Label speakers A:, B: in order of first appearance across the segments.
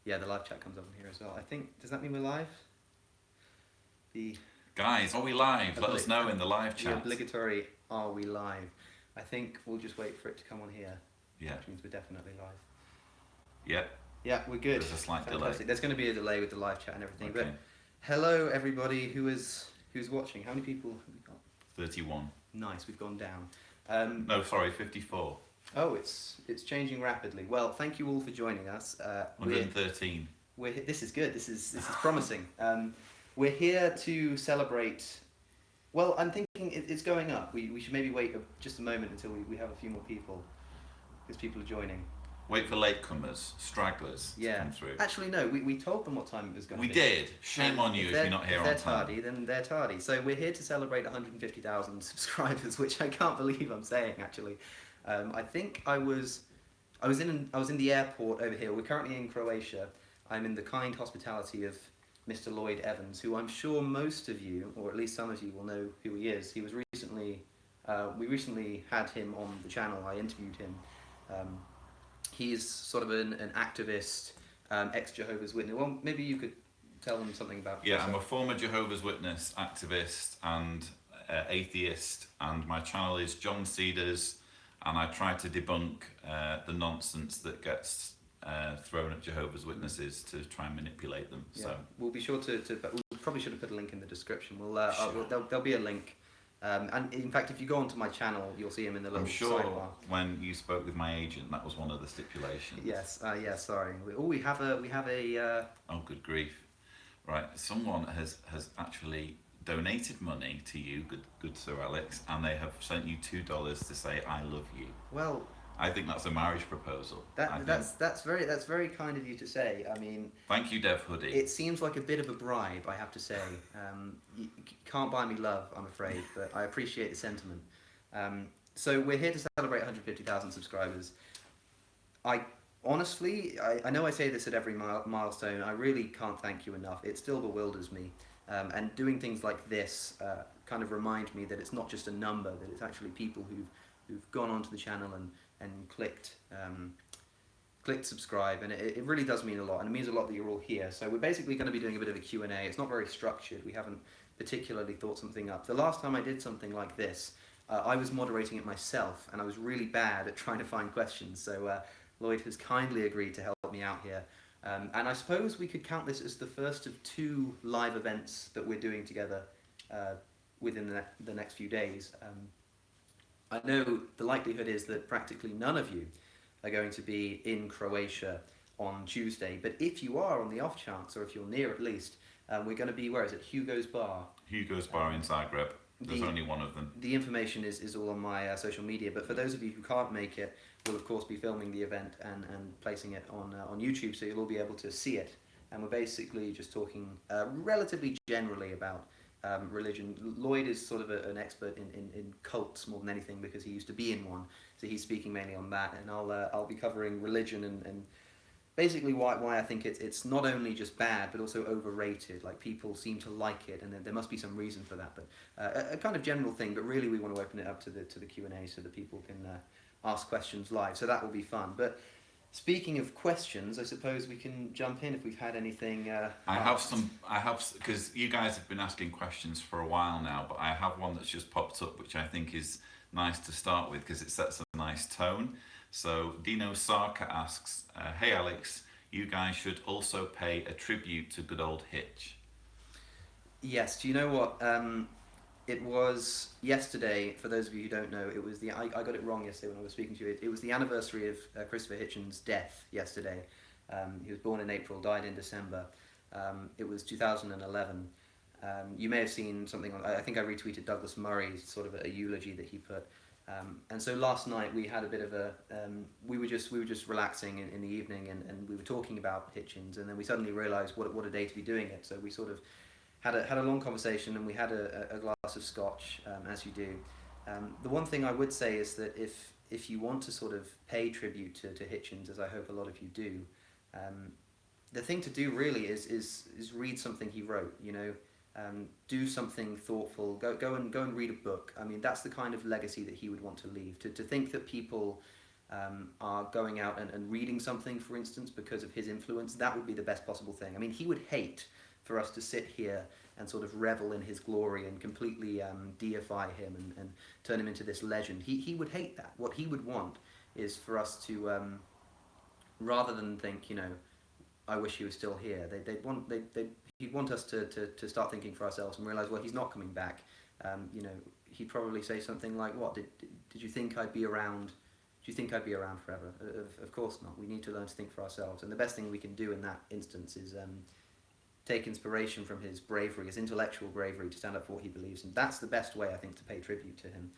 A: Yeah, the live chat comes up on here as well. I think, does that mean we're live? The
B: Guys, are we live? Let us know in the live chat.
A: The obligatory, are we live? I think we'll just wait for it to come on here.
B: Yeah.
A: Which means we're definitely live.
B: Yep.
A: Yeah, we're good.
B: There's a slight
A: Fantastic.
B: delay.
A: There's going to be a delay with the live chat and everything.
B: Okay.
A: But hello, everybody who's watching. How many people have we got?
B: 31.
A: Nice, we've gone down.
B: No, sorry, 54.
A: Oh, it's changing rapidly. Well, thank you all for joining us.
B: 113.
A: This is good. This is promising. We're here to celebrate. Well, I'm thinking it's going up. We should maybe wait just a moment until we have a few more people, because people are joining.
B: Wait for latecomers, stragglers to come through.
A: Actually, no. We told them what time it was going to be.
B: We did. Shame on you if you're not here on time.
A: If they're tardy, then they're tardy. So we're here to celebrate 150,000 subscribers, which I can't believe I'm saying actually. I think I was in the airport over here. We're currently in Croatia. I'm in the kind hospitality of Mr. Lloyd Evans, who I'm sure most of you, or at least some of you, will know who he is. He was recently, we recently had him on the channel. I interviewed him. He's sort of an activist, ex-Jehovah's Witness. Well, maybe you could tell them something about
B: yourself. I'm a former Jehovah's Witness activist and atheist, and my channel is John Cedars, and I try to debunk the nonsense that gets thrown at Jehovah's Witnesses to try and manipulate them.
A: Yeah.
B: So
A: we'll be sure to but we probably should have put a link in the description. There'll be a link. And in fact, if you go onto my channel, you'll see him in the little sidebar.
B: When you spoke with my agent, that was one of the stipulations.
A: Yes. Sorry. We have a.
B: Oh, good grief! Right, someone has actually donated money to you, good Sir Alex, and they have sent you $2 to say I love you.
A: Well,
B: I think that's a marriage proposal.
A: That's very kind of you to say. I mean,
B: thank you, Dev Hoodie.
A: It seems like a bit of a bribe, I have to say. You can't buy me love, I'm afraid, but I appreciate the sentiment. So we're here to celebrate 150,000 subscribers. Honestly, I know I say this at every milestone. I really can't thank you enough. It still bewilders me. And doing things like this kind of remind me that it's not just a number, that it's actually people who've gone onto the channel and clicked subscribe, and it really does mean a lot, and it means a lot that you're all here. So we're basically going to be doing a bit of a Q&A. It's not very structured. We haven't particularly thought something up. The last time I did something like this, I was moderating it myself, and I was really bad at trying to find questions. So Lloyd has kindly agreed to help me out here. And I suppose we could count this as the first of 2 live events that we're doing together within the next few days. I know the likelihood is that practically none of you are going to be in Croatia on Tuesday, but if you are, on the off chance, or if you're near at least, we're going to be, where is it, Hugo's Bar?
B: Hugo's Bar in Zagreb. There's only one of them.
A: The information is all on my social media, but for those of you who can't make it, we'll of course be filming the event and placing it on YouTube, so you'll all be able to see it. And we're basically just talking relatively generally about religion. Lloyd is sort of an expert in cults more than anything, because he used to be in one, so he's speaking mainly on that, and I'll be covering religion and basically why I think it's not only just bad but also overrated. Like, people seem to like it, and there must be some reason for that, but a kind of general thing. But really we want to open it up to the Q&A so that people can ask questions live, so that will be fun. But speaking of questions, I suppose we can jump in if we've had anything.
B: I have, because you guys have been asking questions for a while now, but I have one that's just popped up, which I think is nice to start with because it sets a nice tone. So Dino Sarka asks, hey Alex, you guys should also pay a tribute to good old Hitch.
A: Yes, do you know what? It was yesterday, for those of you who don't know, it was I got it wrong yesterday when I was speaking to you. It was the anniversary of Christopher Hitchens' death yesterday. He was born in April, died in December. It was 2011. You may have seen something on, I think I retweeted Douglas Murray's sort of a eulogy that he put. And so last night we had a bit of a, we were just relaxing in the evening, and we were talking about Hitchens, and then we suddenly realised what a day to be doing it. So we sort of had a long conversation, and we had a glass of scotch, as you do. The one thing I would say is that if you want to sort of pay tribute to Hitchens, as I hope a lot of you do, the thing to do really is read something he wrote. You know, do something thoughtful. Go and read a book. I mean, that's the kind of legacy that he would want to leave. To think that people are going out and reading something, for instance, because of his influence, that would be the best possible thing. I mean, he would hate for us to sit here and sort of revel in his glory and completely deify him and turn him into this legend. He would hate that. What he would want is for us to, rather than think, you know, I wish he was still here, he'd want us to start thinking for ourselves and realise, well, he's not coming back. You know, he'd probably say something like, what, did you think I'd be around? Do you think I'd be around forever? Of course not. We need to learn to think for ourselves. And the best thing we can do in that instance is take inspiration from his bravery, his intellectual bravery to stand up for what he believes in. That's the best way, I think, to pay tribute to him.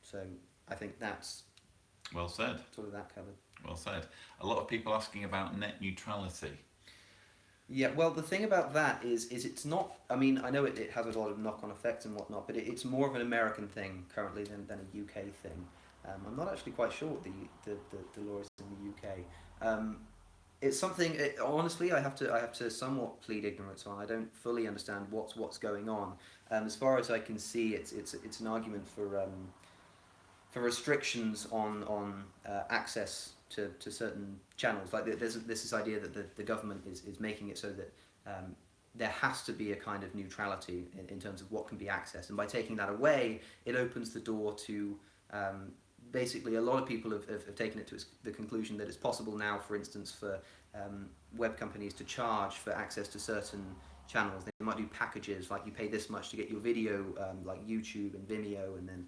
A: So I think that's
B: well said.
A: Sort of that covered.
B: Well said. A lot of people asking about net neutrality.
A: Yeah, well, the thing about that is it's not, I mean, I know it has a lot of knock-on effects and whatnot, but it's more of an American thing currently than a UK thing. I'm not actually quite sure what the law is in the UK. It's something, honestly, I have to somewhat plead ignorance on. I don't fully understand what's going on. As far as I can see, it's an argument for restrictions on access to certain channels. Like there's this idea that the government is making it so that there has to be a kind of neutrality in terms of what can be accessed, and by taking that away, it opens the door to basically a lot of people have taken it to the conclusion that it's possible now, for instance, for web companies to charge for access to certain channels. They might do packages like you pay this much to get your video, like YouTube and Vimeo, and then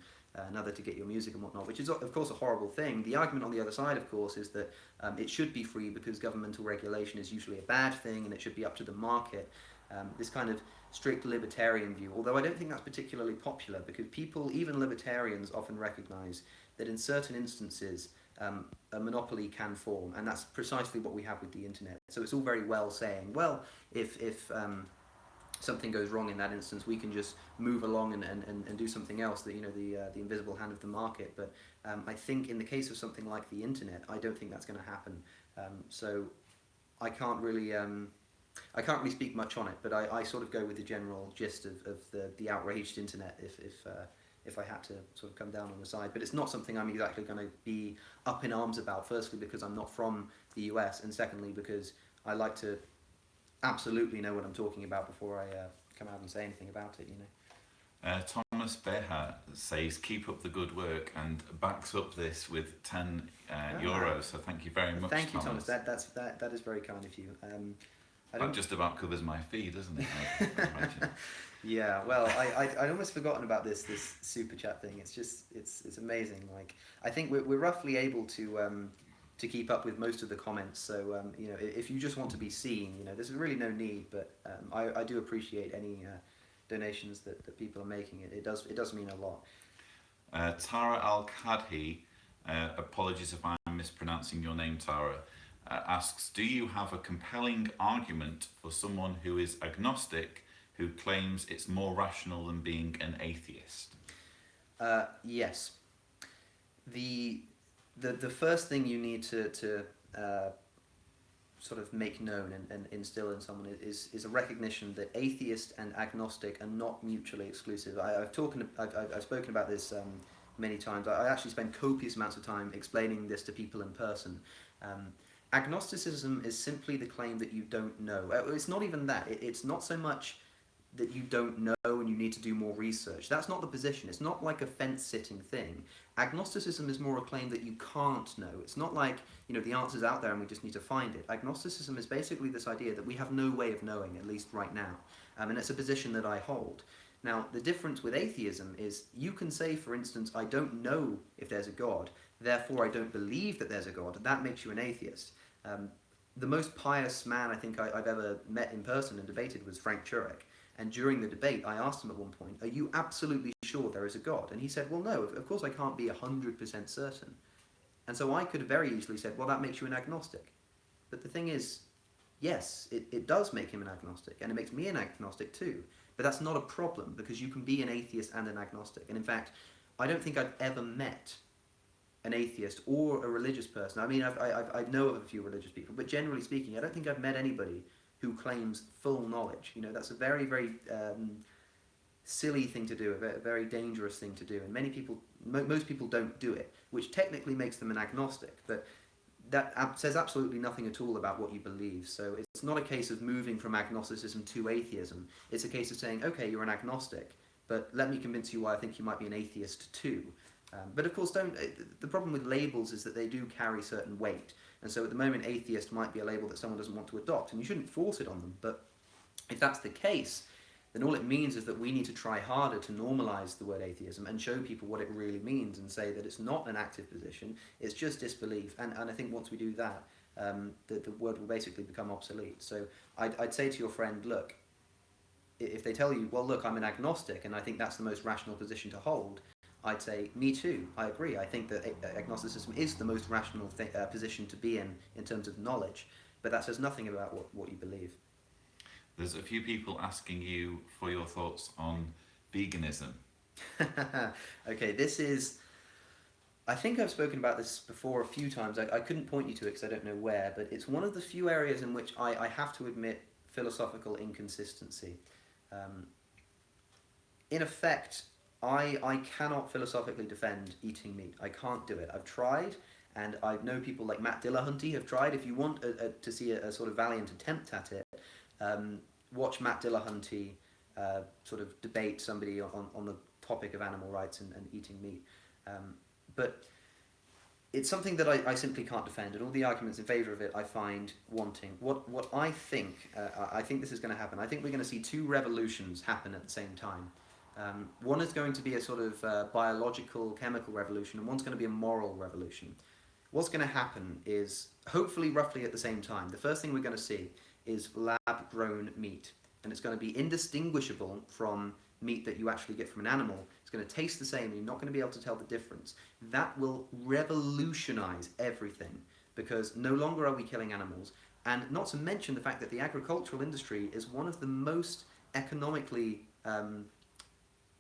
A: another to get your music and whatnot, which is of course a horrible thing. The argument on the other side, of course, is that it should be free because governmental regulation is usually a bad thing and it should be up to the market. This kind of strict libertarian view, although I don't think that's particularly popular, because people, even libertarians, often recognise that in certain instances a monopoly can form, and that's precisely what we have with the internet. So it's all very well saying, well, if something goes wrong in that instance, we can just move along and do something else, that, you know, the invisible hand of the market. But I think in the case of something like the internet, I don't think that's going to happen. So I can't really speak much on it, but I sort of go with the general gist of the outraged internet if I had to sort of come down on the side. But it's not something I'm exactly going to be up in arms about, firstly because I'm not from the US, and secondly because I like to absolutely know what I'm talking about before I come out and say anything about it, you know.
B: Thomas Beha says, keep up the good work, and backs up this with 10 euros, so thank you very much,
A: Thank you, Thomas. That is very kind of you.
B: That just about covers my fee, doesn't it? I imagine.
A: Yeah, well, I'd almost forgotten about this super chat thing. It's just it's amazing. Like, I think we're roughly able to keep up with most of the comments. So you know, if you just want to be seen, you know, there's really no need. But I do appreciate any donations that people are making. It does mean a lot.
B: Tara Al Kadhi, apologies if I'm mispronouncing your name, Tara. Asks, do you have a compelling argument for someone who is agnostic who claims it's more rational than being an atheist?
A: Yes. The first thing you need to sort of make known and instill in someone is a recognition that atheist and agnostic are not mutually exclusive. I've spoken about this many times. I actually spend copious amounts of time explaining this to people in person. Agnosticism is simply the claim that you don't know. It's not even that. It's not so much that you don't know and you need to do more research. That's not the position. It's not like a fence-sitting thing. Agnosticism is more a claim that you can't know. It's not like, you know, the answer's out there and we just need to find it. Agnosticism is basically this idea that we have no way of knowing, at least right now. And it's a position that I hold. Now, the difference with atheism is you can say, for instance, I don't know if there's a God, therefore I don't believe that there's a God. That makes you an atheist. The most pious man I think I've ever met in person and debated was Frank Turek. And during the debate, I asked him at one point, are you absolutely sure there is a God? And he said, well, no, of course I can't be 100% certain. And so I could have very easily said, well, that makes you an agnostic. But the thing is, yes, it does make him an agnostic, and it makes me an agnostic too. But that's not a problem, because you can be an atheist and an agnostic. And in fact, I don't think I've ever met an atheist or a religious person. I mean, I know of a few religious people, but generally speaking, I don't think I've met anybody who claims full knowledge. You know, that's a very, very silly thing to do, a very dangerous thing to do. And many people Most people don't do it, which technically makes them an agnostic, but that says absolutely nothing at all about what you believe. So it's not a case of moving from agnosticism to atheism. It's a case of saying, okay, you're an agnostic, but let me convince you why I think you might be an atheist too. But of course, the problem with labels is that they do carry certain weight. And so at the moment, atheist might be a label that someone doesn't want to adopt, and you shouldn't force it on them. But if that's the case, then all it means is that we need to try harder to normalize the word atheism and show people what it really means and say that it's not an active position, it's just disbelief. And I think once we do that, the word will basically become obsolete. So I'd say to your friend, look, if they tell you, well, look, I'm an agnostic and I think that's the most rational position to hold, I'd say, me too, I agree. I think that agnosticism is the most rational position to be in terms of knowledge, but that says nothing about what you believe.
B: There's a few people asking you for your thoughts on veganism.
A: Okay, this is... I think I've spoken about this before a few times. I couldn't point you to it because I don't know where, but it's one of the few areas in which I have to admit philosophical inconsistency. In effect, I cannot philosophically defend eating meat. I can't do it. I've tried, and I know people like Matt Dillahunty have tried. If you want to see a sort of valiant attempt at it, watch Matt Dillahunty sort of debate somebody on the topic of animal rights and eating meat. But it's something that I simply can't defend, and all the arguments in favour of it I find wanting. What I think this is going to happen. I think we're going to see two revolutions happen at the same time. One is going to be a sort of biological, chemical revolution, and one's going to be a moral revolution. What's going to happen is, hopefully roughly at the same time, the first thing we're going to see is lab-grown meat, and it's going to be indistinguishable from meat that you actually get from an animal. It's going to taste the same, and you're not going to be able to tell the difference. That will revolutionize everything, because no longer are we killing animals, and not to mention the fact that the agricultural industry is one of the most economically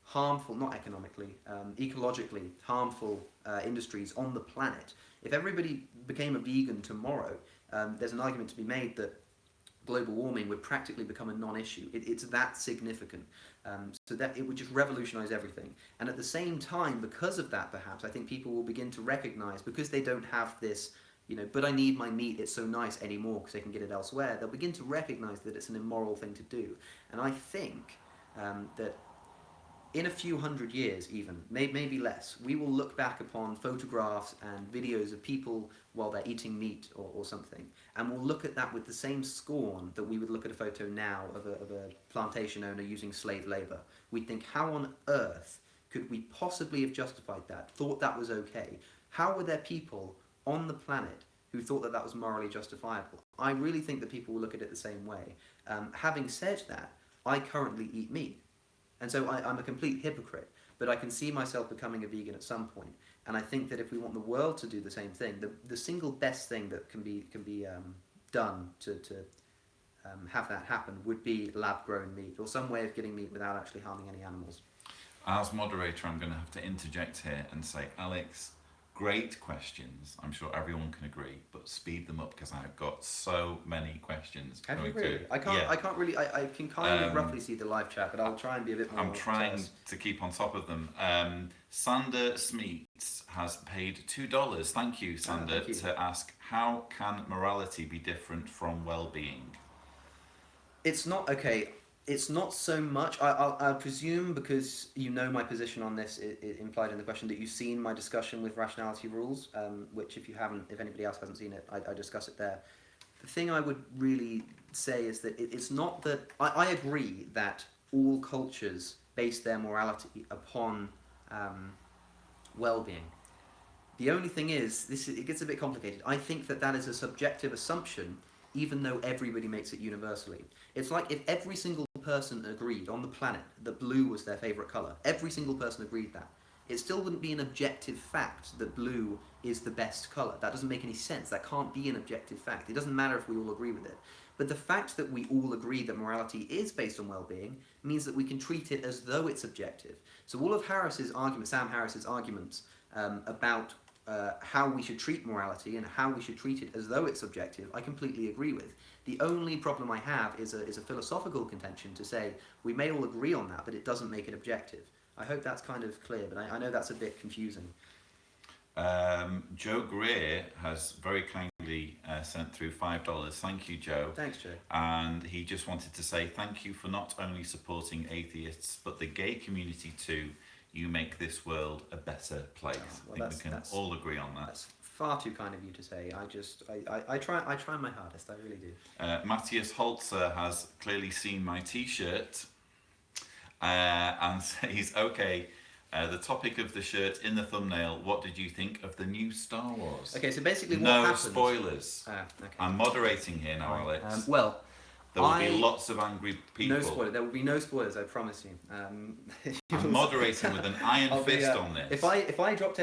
A: harmful, not economically, ecologically harmful industries on the planet. If everybody became a vegan tomorrow, there's an argument to be made that global warming would practically become a non-issue. It's that significant. So that it would just revolutionize everything. And at the same time, because of that, perhaps, I think people will begin to recognize, because they don't have this, but I need my meat, it's so nice anymore because they can get it elsewhere, they'll begin to recognize that it's an immoral thing to do. And I think that in a few hundred years even, maybe less, we will look back upon photographs and videos of people while they're eating meat or something, and we'll look at that with the same scorn that we would look at a photo now of a plantation owner using slave labour. We'd think, how on earth could we possibly have justified that, thought that was okay? How were there people on the planet who thought that that was morally justifiable? I really think that people will look at it the same way. Having said that, I currently eat meat. And so I'm a complete hypocrite, but I can see myself becoming a vegan at some point. And I think that if we want the world to do the same thing, the single best thing that can be done to have that happen would be lab-grown meat, or some way of getting meat without actually harming any animals.
B: As moderator, I'm going to have to interject here and say, Alex, great questions. I'm sure everyone can agree, but speed them up because I've got so many questions.
A: Have you really? I can't really. I can kind of roughly see the live chat, but I'll try and be a bit more.
B: I'm trying to keep on top of them. Sander Smeets has paid $2. Thank you, Sander, to ask, how can morality be different from well-being?
A: It's not okay. It's not so much. I presume, because you know my position on this, it implied in the question, that you've seen my discussion with rationality rules, which if anybody else hasn't seen it, I discuss it there. The thing I would really say is that it's not that... I agree that all cultures base their morality upon well-being. The only thing is, it gets a bit complicated. I think that is a subjective assumption, even though everybody makes it universally. It's like if every single person agreed on the planet that blue was their favourite colour, every single person agreed that, it still wouldn't be an objective fact that blue is the best colour. That doesn't make any sense. That can't be an objective fact. It doesn't matter if we all agree with it. But the fact that we all agree that morality is based on well-being means that we can treat it as though it's objective. So all of Sam Harris's arguments about how we should treat morality and how we should treat it as though it's subjective, I completely agree with. The only problem I have is a philosophical contention to say we may all agree on that, but it doesn't make it objective. I hope that's kind of clear, but I know that's a bit confusing.
B: Joe Greer has very kindly sent through $5. Thank you, Joe.
A: Thanks, Joe.
B: And he just wanted to say thank you for not only supporting atheists but the gay community too. You make this world a better place.
A: Well,
B: I think we can all agree on that.
A: That's far too kind of you to say. I try my hardest. I really do.
B: Matthias Holzer has clearly seen my T-shirt and says, okay, the topic of the shirt in the thumbnail, what did you think of the new Star Wars?
A: Okay, so basically what
B: no
A: happened...
B: spoilers.
A: Okay.
B: I'm moderating here now, Alex.
A: Well,
B: there will be lots of angry people.
A: No spoilers. There will be no spoilers, I promise you.
B: I'm moderating with an iron fist on this.
A: If I dropped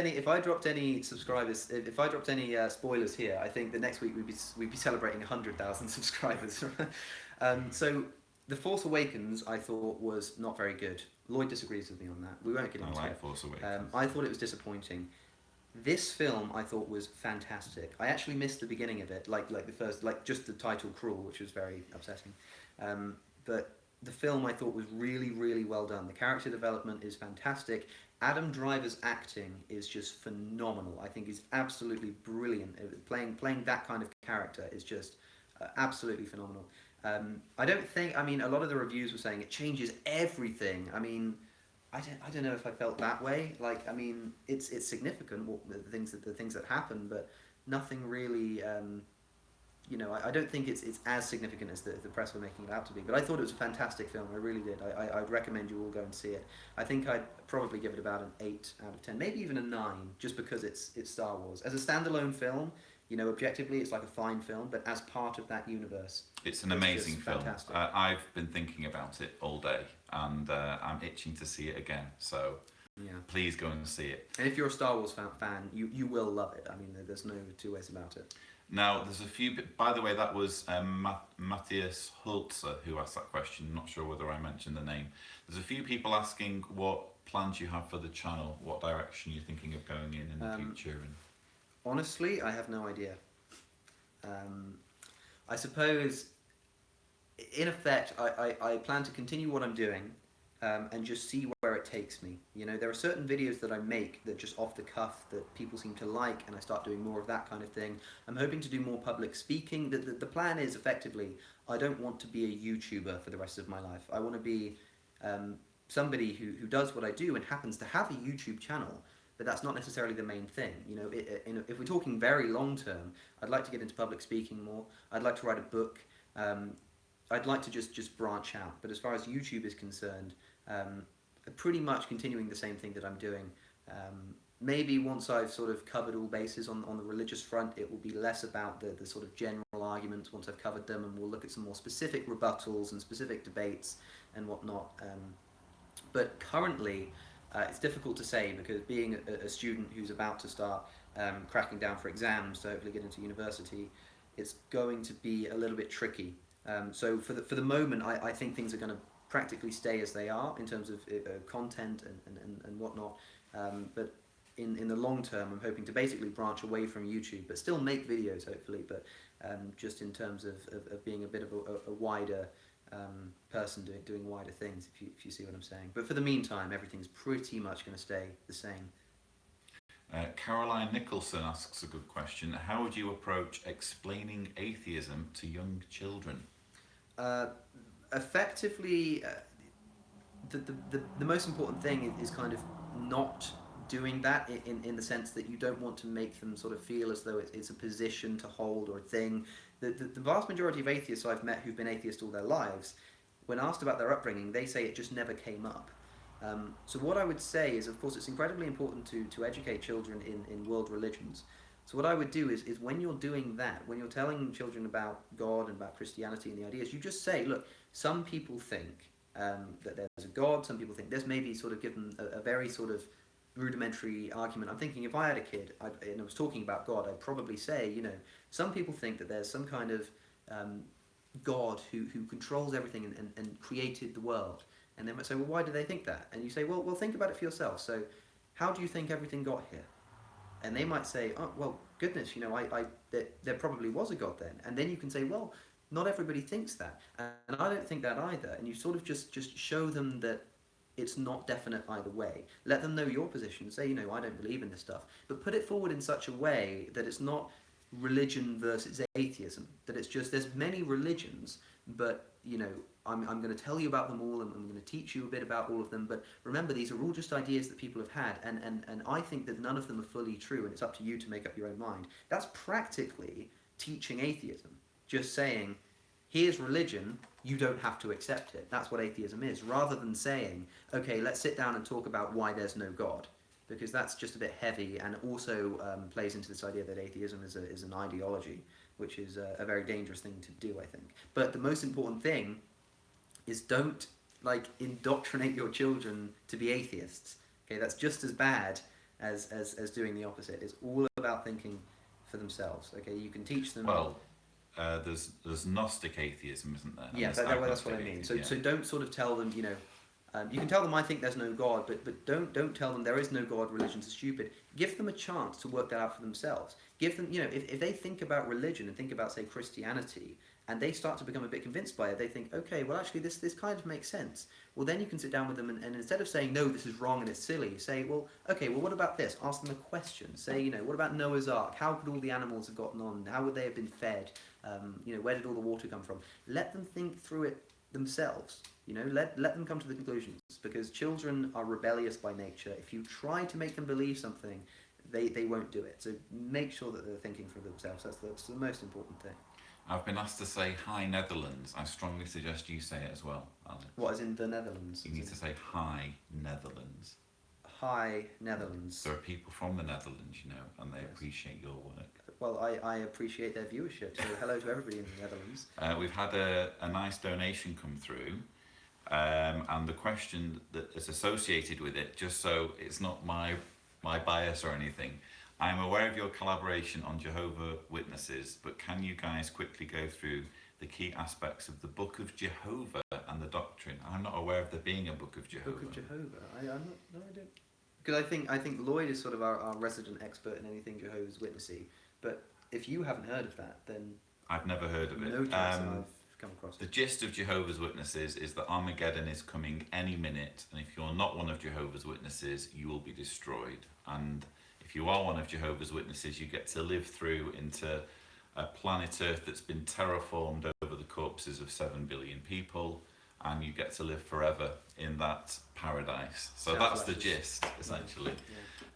A: any subscribers, if I dropped any spoilers here, I think the next week we'd be celebrating 100,000 subscribers. So The Force Awakens I thought was not very good. Lloyd disagrees with me on that. We won't get into it.
B: I like Force Awakens.
A: I thought it was disappointing. This film I thought was fantastic. I actually missed the beginning of it, like the first, like just the title "Cruel," which was very upsetting. But the film I thought was really, really well done. The character development is fantastic. Adam Driver's acting is just phenomenal. I think he's absolutely brilliant. Playing that kind of character is just absolutely phenomenal. I don't think. I mean, a lot of the reviews were saying it changes everything. I mean, I don't know if I felt that way. Like, I mean, it's significant the things that happen, but nothing really. I don't think it's as significant as the press were making it out to be. But I thought it was a fantastic film. I really did. I'd recommend you all go and see it. I think I'd probably give it about an 8 out of 10, maybe even a 9, just because it's Star Wars as a standalone film. Objectively, it's like a fine film, but as part of that universe,
B: it's an amazing film.
A: Fantastic.
B: I've been thinking about it all day, and I'm itching to see it again. So, yeah, please go and see it.
A: And if you're a Star Wars fan, you will love it. I mean, there's no two ways about it.
B: Now, there's a few. By the way, that was Matthias Holzer who asked that question. I'm not sure whether I mentioned the name. There's a few people asking what plans you have for the channel, what direction you're thinking of going in the future, and.
A: Honestly, I have no idea. I suppose, in effect, I plan to continue what I'm doing and just see where it takes me. There are certain videos that I make that just off the cuff that people seem to like, and I start doing more of that kind of thing. I'm hoping to do more public speaking. The plan is, effectively, I don't want to be a YouTuber for the rest of my life. I want to be somebody who does what I do and happens to have a YouTube channel. But that's not necessarily the main thing. If we're talking very long term, I'd like to get into public speaking more. I'd like to write a book. I'd like to just branch out. But as far as YouTube is concerned, pretty much continuing the same thing that I'm doing. Maybe once I've sort of covered all bases on the religious front, it will be less about the sort of general arguments once I've covered them, and we'll look at some more specific rebuttals and specific debates and whatnot. But currently, it's difficult to say, because being a student who's about to start cracking down for exams to hopefully get into university, it's going to be a little bit tricky. So for the moment, I think things are going to practically stay as they are in terms of content and whatnot. But in the long term, I'm hoping to basically branch away from YouTube, but still make videos hopefully. But just in terms of being a bit of a wider person doing wider things, if you see what I'm saying. But for the meantime, everything's pretty much going to stay the same.
B: Caroline Nicholson asks a good question. How would you approach explaining atheism to young children?
A: Effectively, the most important thing is kind of not doing that in the sense that you don't want to make them sort of feel as though it's a position to hold or a thing. The vast majority of atheists I've met who've been atheists all their lives, when asked about their upbringing, they say it just never came up. So what I would say is, of course, it's incredibly important to educate children in world religions. So what I would do is when you're doing that, when you're telling children about God and about Christianity and the ideas, you just say, look, some people think that there's a God, some people think this, maybe sort of give them a very sort of rudimentary argument. I'm thinking if I had a kid and I was talking about God, I'd probably say, some people think that there's some kind of God who controls everything and created the world. And they might say, well, why do they think that? And you say, well, think about it for yourself. So how do you think everything got here? And they might say, oh, well, goodness, there probably was a God then. And then you can say, well, not everybody thinks that. And I don't think that either. And you sort of just show them that it's not definite either way. Let them know your position. Say, I don't believe in this stuff, but put it forward in such a way that it's not religion versus atheism. That it's just there's many religions, but I'm going to tell you about them all, and I'm going to teach you a bit about all of them. But remember, these are all just ideas that people have had, and I think that none of them are fully true, and it's up to you to make up your own mind. That's practically teaching atheism. Just saying, here's religion, you don't have to accept it. That's what atheism is, rather than saying, okay, let's sit down and talk about why there's no God, because that's just a bit heavy, and also plays into this idea that atheism is an ideology, which is a very dangerous thing to do, I think. But the most important thing is don't indoctrinate your children to be atheists. Okay, that's just as bad as doing the opposite. It's all about thinking for themselves. Okay, you can teach them.
B: Well, there's Gnostic atheism, isn't there?
A: Yeah, that's what I mean. So don't sort of tell them, you can tell them I think there's no God, but don't tell them there is no God, religion's stupid. Give them a chance to work that out for themselves. Give them, if they think about religion and think about, say, Christianity, and they start to become a bit convinced by it, they think, okay, well, actually, this kind of makes sense. Well, then you can sit down with them, and instead of saying, no, this is wrong and it's silly, say, well, okay, well, what about this? Ask them a question. Say, what about Noah's Ark? How could all the animals have gotten on? How would they have been fed? Where did all the water come from? Let them think through it themselves. Let them come to the conclusions, because children are rebellious by nature. If you try to make them believe something, they won't do it. So make sure that they're thinking for themselves. That's the most important thing.
B: I've been asked to say hi Netherlands. I strongly suggest you say it as well, Alex.
A: What, as in the Netherlands?
B: You need to say hi Netherlands.
A: Hi Netherlands.
B: There are people from the Netherlands, and they appreciate your work.
A: Well, I appreciate their viewership, so hello to everybody in the Netherlands.
B: We've had a nice donation come through, and the question that is associated with it, just so it's not my bias or anything, I'm aware of your collaboration on Jehovah Witnesses, but can you guys quickly go through the key aspects of the Book of Jehovah and the doctrine? I'm not aware of there being a Book of Jehovah.
A: Book of Jehovah? I'm not, no, I don't. Because I think Lloyd is sort of our resident expert in anything Jehovah's Witnessy, but if you haven't heard of that, then
B: I've never heard of it.
A: No chance I've come across
B: the
A: it.
B: gist of Jehovah's Witnesses is that Armageddon is coming any minute, and if you're not one of Jehovah's Witnesses, you will be destroyed. And if you are one of Jehovah's Witnesses, you get to live through into a planet Earth that's been terraformed over the corpses of 7 billion people, and you get to live forever in that paradise. So that's the gist, essentially.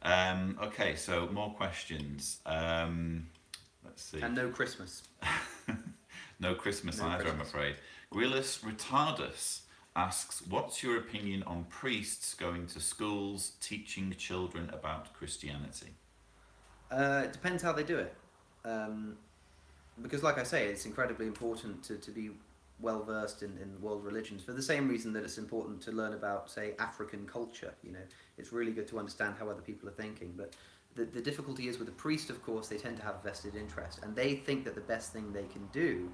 B: Yeah. Okay, so more questions. Let's see.
A: And no Christmas.
B: No Christmas either, I'm afraid. Grillis Retardus asks, what's your opinion on priests going to schools teaching children about Christianity?
A: It depends how they do it. Because like I say, it's incredibly important to be well versed in world religions, for the same reason that it's important to learn about, say, African culture. It's really good to understand how other people are thinking, but the difficulty is with a priest, of course, they tend to have a vested interest, and they think that the best thing they can do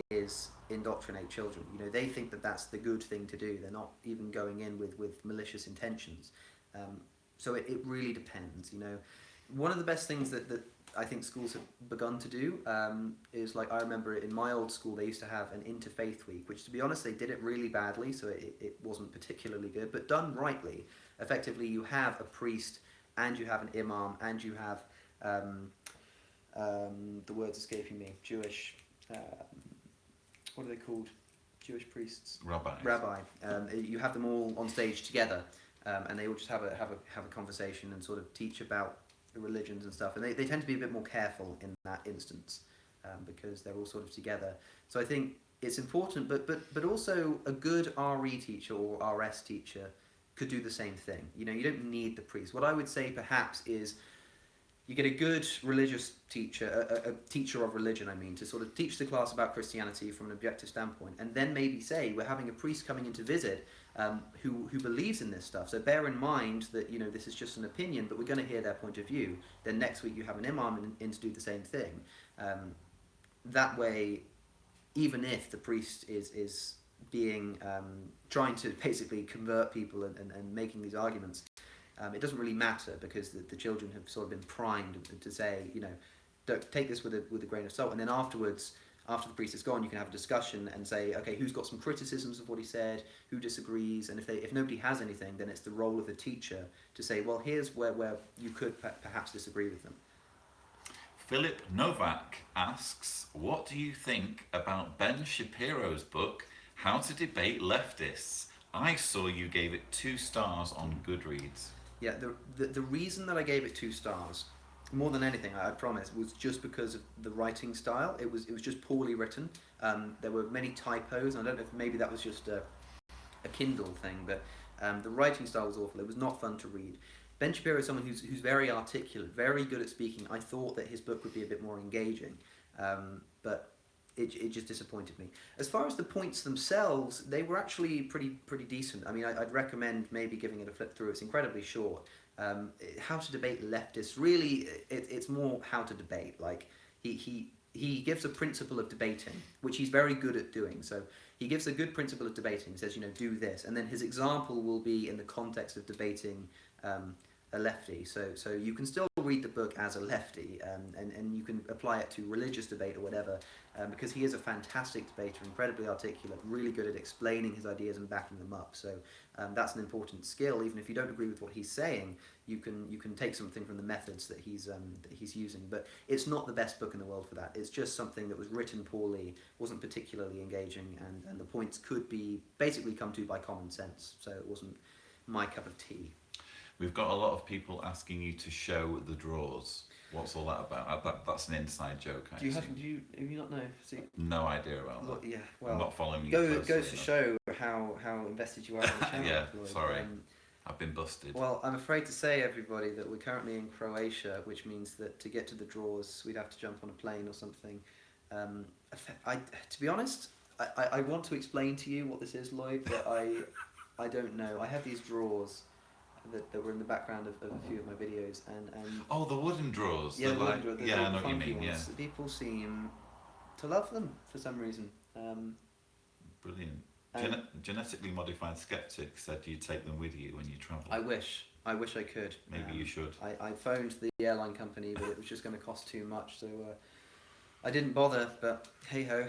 A: is indoctrinate children. They think that that's the good thing to do. They're not even going in with malicious intentions. So it really depends. One of the best things that I think schools have begun to do is, like, I remember in my old school they used to have an interfaith week, which, to be honest, they did it really badly, so it wasn't particularly good, but done rightly, effectively you have a priest and you have an imam and you have the word's escaping me, Jewish, what are they called? Jewish priests? Rabbi. You have them all on stage together, and they all just have a conversation and sort of teach about the religions and stuff, and they tend to be a bit more careful in that instance, because they're all sort of together. So I think it's important, but also a good RE teacher or RS teacher could do the same thing. You don't need the priest. What I would say perhaps is you get a good religious teacher, a teacher of religion, to sort of teach the class about Christianity from an objective standpoint, and then maybe say, we're having a priest coming in to visit who believes in this stuff. So bear in mind that, this is just an opinion, but we're going to hear their point of view. Then next week you have an imam in to do the same thing. That way, even if the priest is being trying to basically convert people and making these arguments, it doesn't really matter, because the children have sort of been primed to say, don't take this with a grain of salt, and then afterwards after the priest is gone, you can have a discussion and say, okay, who's got some criticisms of what he said, who disagrees, and if nobody has anything, then it's the role of the teacher to say, well, here's where you could perhaps disagree with them.
B: Philip Novak asks, what do you think about Ben Shapiro's book, How to Debate Leftists? I saw you gave it 2 stars on Goodreads.
A: Yeah, the reason that I gave it 2 stars, more than anything, I promise, was just because of the writing style. It was just poorly written. There were many typos, and I don't know if maybe that was just a Kindle thing, but the writing style was awful. It was not fun to read. Ben Shapiro is someone who's very articulate, very good at speaking. I thought that his book would be a bit more engaging, but it just disappointed me. As far as the points themselves, they were actually pretty decent. I mean, I'd recommend maybe giving it a flip through. It's incredibly short. How to debate leftists, really, it's more how to debate. Like, he gives a principle of debating, which he's very good at doing. So he gives a good principle of debating. He says, do this. And then his example will be in the context of debating a lefty. So you can still read the book as a lefty, and you can apply it to religious debate or whatever, because he is a fantastic debater, incredibly articulate, really good at explaining his ideas and backing them up. So that's an important skill. Even if you don't agree with what he's saying, you can take something from the methods that he's using. But it's not the best book in the world for that. It's just something that was written poorly, wasn't particularly engaging, and the points could be basically come to by common sense. So it wasn't my cup of tea.
B: We've got a lot of people asking you to show the drawers. What's all that about? That's an inside joke.
A: Do you not know? See,
B: no idea about that.
A: Yeah, well,
B: I'm not following you.
A: Goes to show how invested you are in the channel.
B: Yeah,
A: Lloyd.
B: sorry, I've been busted.
A: Well, I'm afraid to say, everybody, that we're currently in Croatia, which means that to get to the drawers, we'd have to jump on a plane or something. To be honest, I want to explain to you what this is, Lloyd, but I don't know. I have these drawers that were in the background of a few of my videos, and
B: oh, the wooden drawers.
A: Yeah, the wooden drawers.
B: Yeah, I know what you mean.
A: Ones. Yeah, people seem to love them for some reason.
B: Brilliant. Genetically modified skeptics said you take them with you when you travel.
A: I wish I could.
B: Maybe you should.
A: I phoned the airline company, but it was just going to cost too much, so I didn't bother. But hey ho.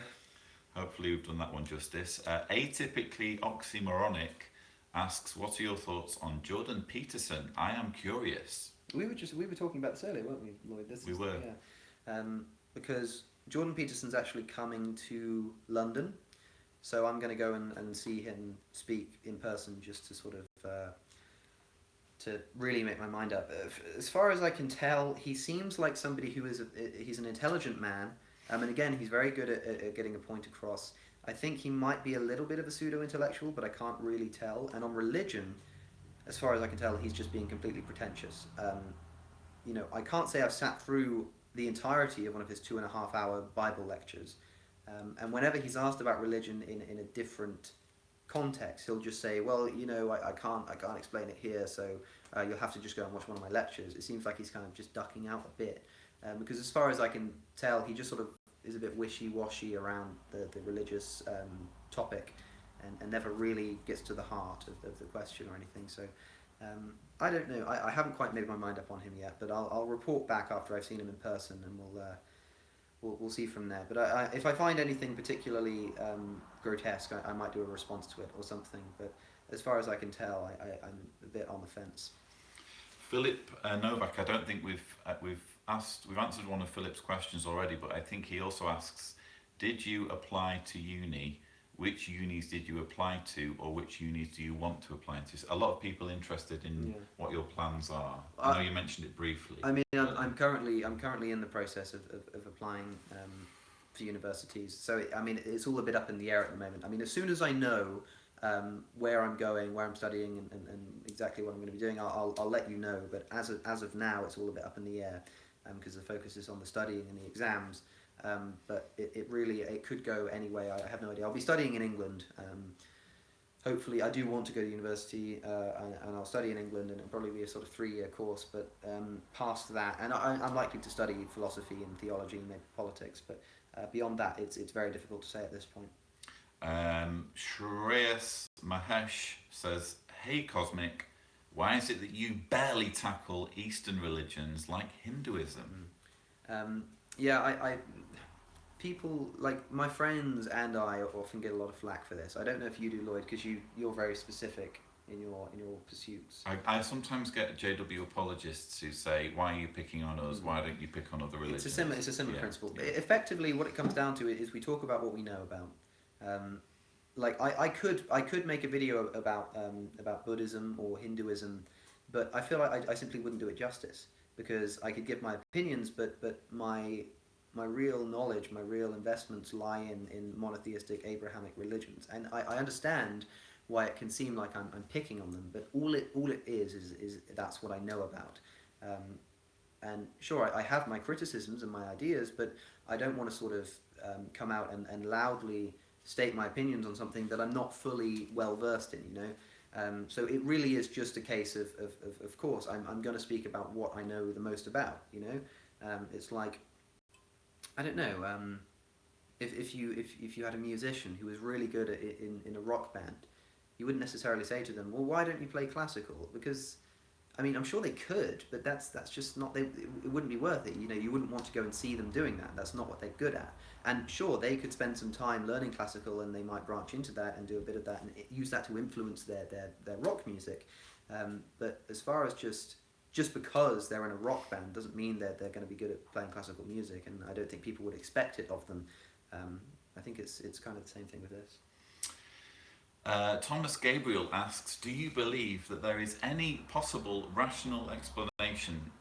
B: Hopefully we've done that one justice. Atypically oxymoronic asks, what are your thoughts on Jordan Peterson? I am curious.
A: We were talking about this earlier, weren't we, Lloyd?
B: We were.
A: Yeah. Because Jordan Peterson's actually coming to London, so I'm going to go and see him speak in person, just to sort of to really make my mind up. As far as I can tell, he seems like somebody who he's an intelligent man, and again, he's very good at getting a point across. I think he might be a little bit of a pseudo-intellectual, but I can't really tell. And on religion, as far as I can tell, he's just being completely pretentious. I can't say I've sat through the entirety of one of his 2.5-hour Bible lectures. And whenever he's asked about religion in a different context, he'll just say, well, I can't explain it here, so you'll have to just go and watch one of my lectures. It seems like he's kind of just ducking out a bit. Because as far as I can tell, he just sort of is a bit wishy-washy around the religious topic, and never really gets to the heart of the question or anything. So I don't know. I haven't quite made my mind up on him yet, but I'll report back after I've seen him in person, and we'll see from there. But if I find anything particularly grotesque, I might do a response to it or something. But as far as I can tell, I'm a bit on the fence.
B: Philip Novak, I don't think we've answered one of Philip's questions already, but I think he also asks, did you apply to uni? Which unis did you apply to, or which unis do you want to apply to? So a lot of people interested in what your plans are. I know you mentioned it briefly.
A: I mean, I'm currently in the process of applying for universities. So it's all a bit up in the air at the moment. I mean, as soon as I know where I'm going, where I'm studying, and exactly what I'm going to be doing, I'll let you know. But as of now, it's all a bit up in the air, because the focus is on the studying and the exams. But it could go any way. I have no idea. I'll be studying in England. Hopefully, I do want to go to university, and I'll study in England, and it'll probably be a sort of 3-year course. But past that, and I'm likely to study philosophy and theology and maybe politics. But beyond that, it's very difficult to say at this point.
B: Shreyas Mahesh says, hey Cosmic, why is it that you barely tackle Eastern religions like Hinduism?
A: people like my friends and I often get a lot of flack for this. I don't know if you do, Lloyd, because you're very specific in your pursuits.
B: I sometimes get JW apologists who say, "Why are you picking on us? Why don't you pick on other religions?"
A: It's a similar
B: Yeah,
A: principle.
B: yeah.
A: Effectively, what it comes down to is we talk about what we know about. Um, I could make a video about Buddhism or Hinduism, but I feel like I simply wouldn't do it justice because I could give my opinions, but my real knowledge, my real investments lie in monotheistic Abrahamic religions, and I understand why it can seem like I'm picking on them, but all it is that's what I know about. And sure, I have my criticisms and my ideas, but I don't want to sort of come out and loudly state my opinions on something that I'm not fully well versed in, you know. So it really is just a case of course, I'm going to speak about what I know the most about, you know. It's like, I don't know, if you had a musician who was really good in a rock band, you wouldn't necessarily say to them, well, why don't you play classical? Because I mean, I'm sure they could, but that's just not. It wouldn't be worth it. You know, you wouldn't want to go and see them doing that. That's not what they're good at. And sure, they could spend some time learning classical, and they might branch into that and do a bit of that and use that to influence their rock music. But as far as just because they're in a rock band doesn't mean that they're going to be good at playing classical music. And I don't think people would expect it of them. I think it's kind of the same thing with this.
B: Thomas Gabriel asks, do you believe that there is any possible rational explanation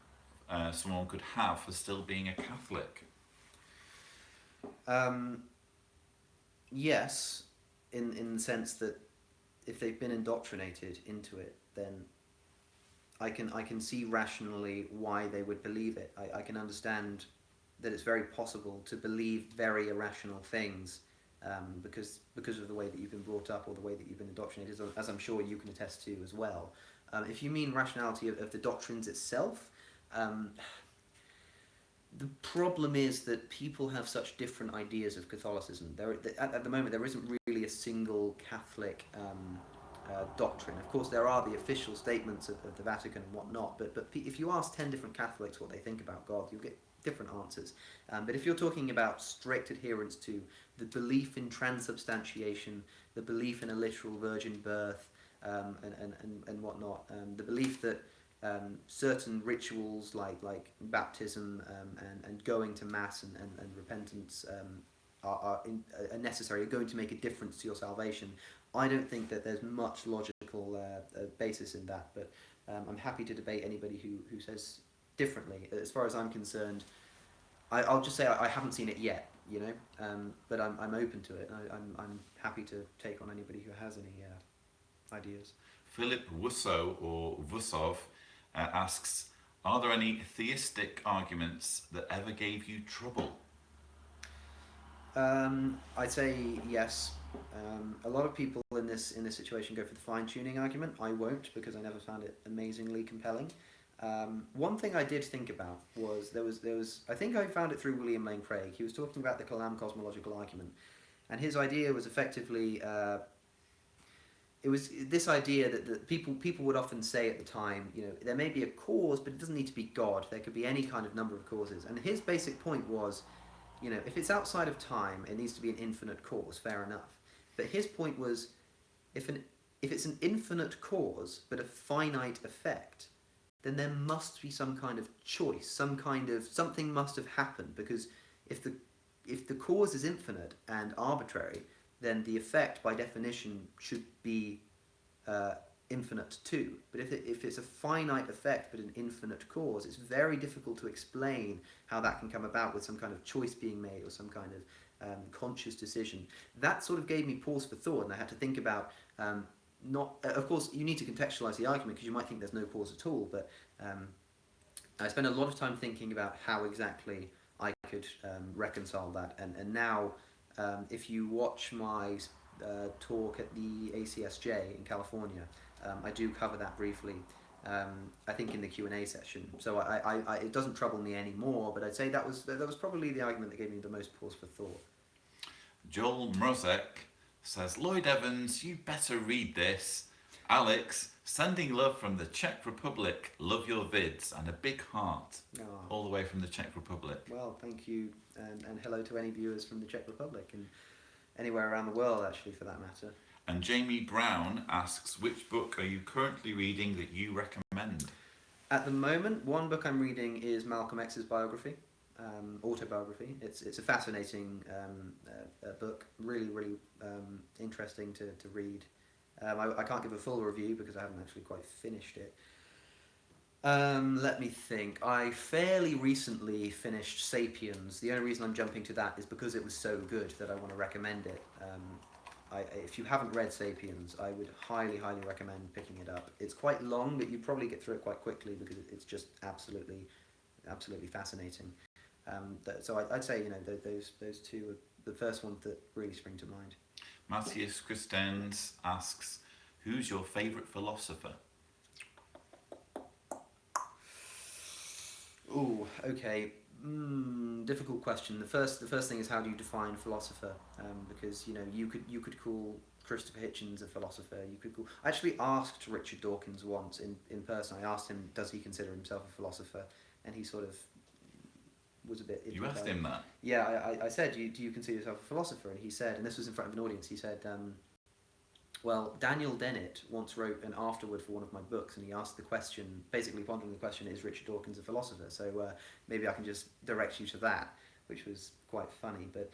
B: someone could have for still being a Catholic?
A: Yes, in the sense that if they've been indoctrinated into it, then I can see rationally why they would believe it. I can understand that it's very possible to believe very irrational things because of the way that you've been brought up or the way that you've been indoctrinated, as I'm sure you can attest to as well. If you mean rationality of the doctrines itself, the problem is that people have such different ideas of Catholicism. At the moment, there isn't really a single Catholic doctrine. Of course, there are the official statements of the Vatican and whatnot, but if you ask 10 different Catholics what they think about God, you'll get different answers. But if you're talking about strict adherence to the belief in transubstantiation, the belief in a literal virgin birth, and whatnot, the belief that certain rituals like baptism and going to mass and repentance are necessary, are going to make a difference to your salvation, I don't think that there's much logical basis in that. But I'm happy to debate anybody who says differently. As far as I'm concerned, I'll just say I haven't seen it yet, you know, but I'm open to it. I'm happy to take on anybody who has any ideas.
B: Philip Wusso or Vusov asks, are there any theistic arguments that ever gave you trouble?
A: I'd say yes. A lot of people in this situation go for the fine-tuning argument. I won't, because I never found it amazingly compelling. One thing I did think about was there was I think I found it through William Lane Craig. He was talking about the Kalam cosmological argument, and his idea was effectively it was this idea that people would often say at the time, you know, there may be a cause, but it doesn't need to be God. There could be any kind of number of causes. And his basic point was, you know, if it's outside of time, it needs to be an infinite cause. Fair enough. But his point was, if it's an infinite cause but a finite effect, then there must be some kind of choice, something must have happened, because if the cause is infinite and arbitrary, then the effect by definition should be infinite too. But if it's a finite effect but an infinite cause, it's very difficult to explain how that can come about with some kind of choice being made or some kind of conscious decision. That sort of gave me pause for thought, and I had to think about of course, you need to contextualize the argument, because you might think there's no cause at all, but I spent a lot of time thinking about how exactly I could reconcile that. And now, if you watch my talk at the ACSJ in California, I do cover that briefly, I think in the Q&A session. So I it doesn't trouble me anymore, but I'd say that was probably the argument that gave me the most pause for thought.
B: Joel Mrozek says, Lloyd Evans, you better read this. Alex, Sending love from the Czech Republic. Love your vids and a big heart.
A: Oh,
B: All the way from the Czech Republic.
A: well, thank you, and hello to any viewers from the Czech Republic and anywhere around the world, actually, for that matter.
B: And Jamie Brown asks, which book are you currently reading that you recommend?
A: At the moment, one book I'm reading is Malcolm X's biography, autobiography. It's a fascinating book, really interesting to read. I can't give a full review because I haven't actually quite finished it. Let me think. I fairly recently finished Sapiens. The only reason I'm jumping to that is because it was so good that I want to recommend it. If you haven't read Sapiens, I would highly recommend picking it up. It's quite long, but you probably get through it quite quickly because it's just absolutely fascinating. So I'd say those two are the first ones that really spring to mind.
B: Matthias Christens asks, who's your favourite philosopher?
A: Ooh, okay. Difficult question. The first thing is, how do you define philosopher? Because you could call Christopher Hitchens a philosopher. You could call. I actually asked Richard Dawkins once in person. I asked him, does he consider himself a philosopher? And he sort of was a bit.
B: You asked him that?
A: Yeah, I said, do you consider yourself a philosopher? And he said, and this was in front of an audience. He said, well, Daniel Dennett once wrote an afterword for one of my books, and he asked the question, basically pondering the question, is Richard Dawkins a philosopher? So maybe I can just direct you to that, which was quite funny. But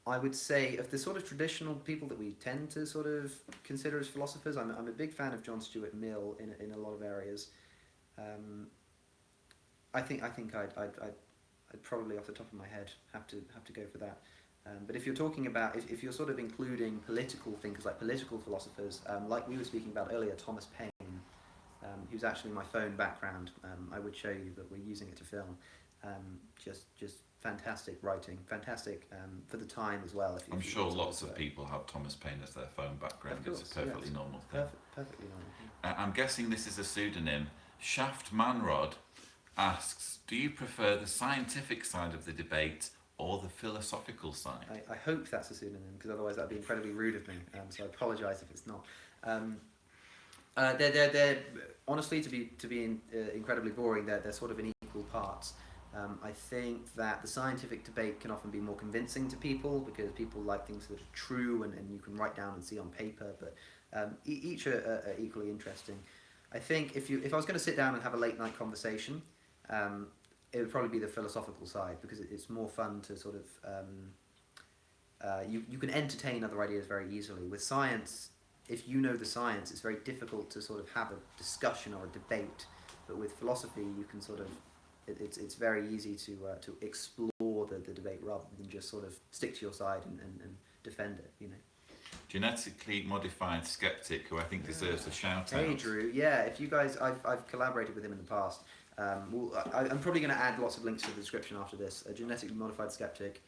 A: I would say, of the sort of traditional people that we tend to sort of consider as philosophers, I'm a big fan of John Stuart Mill in a lot of areas. I think I'd probably, off the top of my head, have to go for that. But if you're talking about, if you're sort of including political thinkers, like political philosophers, like we were speaking about earlier, Thomas Paine, who's actually my phone background. I would show you, but we're using it to film. Just fantastic writing, fantastic for the time as well.
B: I'm sure lots of people have Thomas Paine as their phone background.
A: Course,
B: it's a perfectly normal thing.
A: Perfectly normal. Yeah.
B: I'm guessing this is a pseudonym. Shaft Manrod asks, do you prefer the scientific side of the debate or the philosophical side?
A: I hope that's a pseudonym, because otherwise that'd be incredibly rude of me. So I apologise if it's not. They're honestly, to be incredibly boring. They're sort of in equal parts. I think that the scientific debate can often be more convincing to people because people like things that are true and you can write down and see on paper. But each are equally interesting. I think if I was going to sit down and have a late night conversation, it would probably be the philosophical side, because it's more fun to sort of you can entertain other ideas very easily. With science, if you know the science, it's very difficult to sort of have a discussion or a debate. But with philosophy, you can sort of it's very easy to explore the debate rather than just sort of stick to your side and defend it.
B: Genetically modified skeptic, who I think deserves a shout out.
A: Hey Drew, yeah. If you guys, I've collaborated with him in the past. I'm probably going to add lots of links to the description after this. A genetically modified skeptic.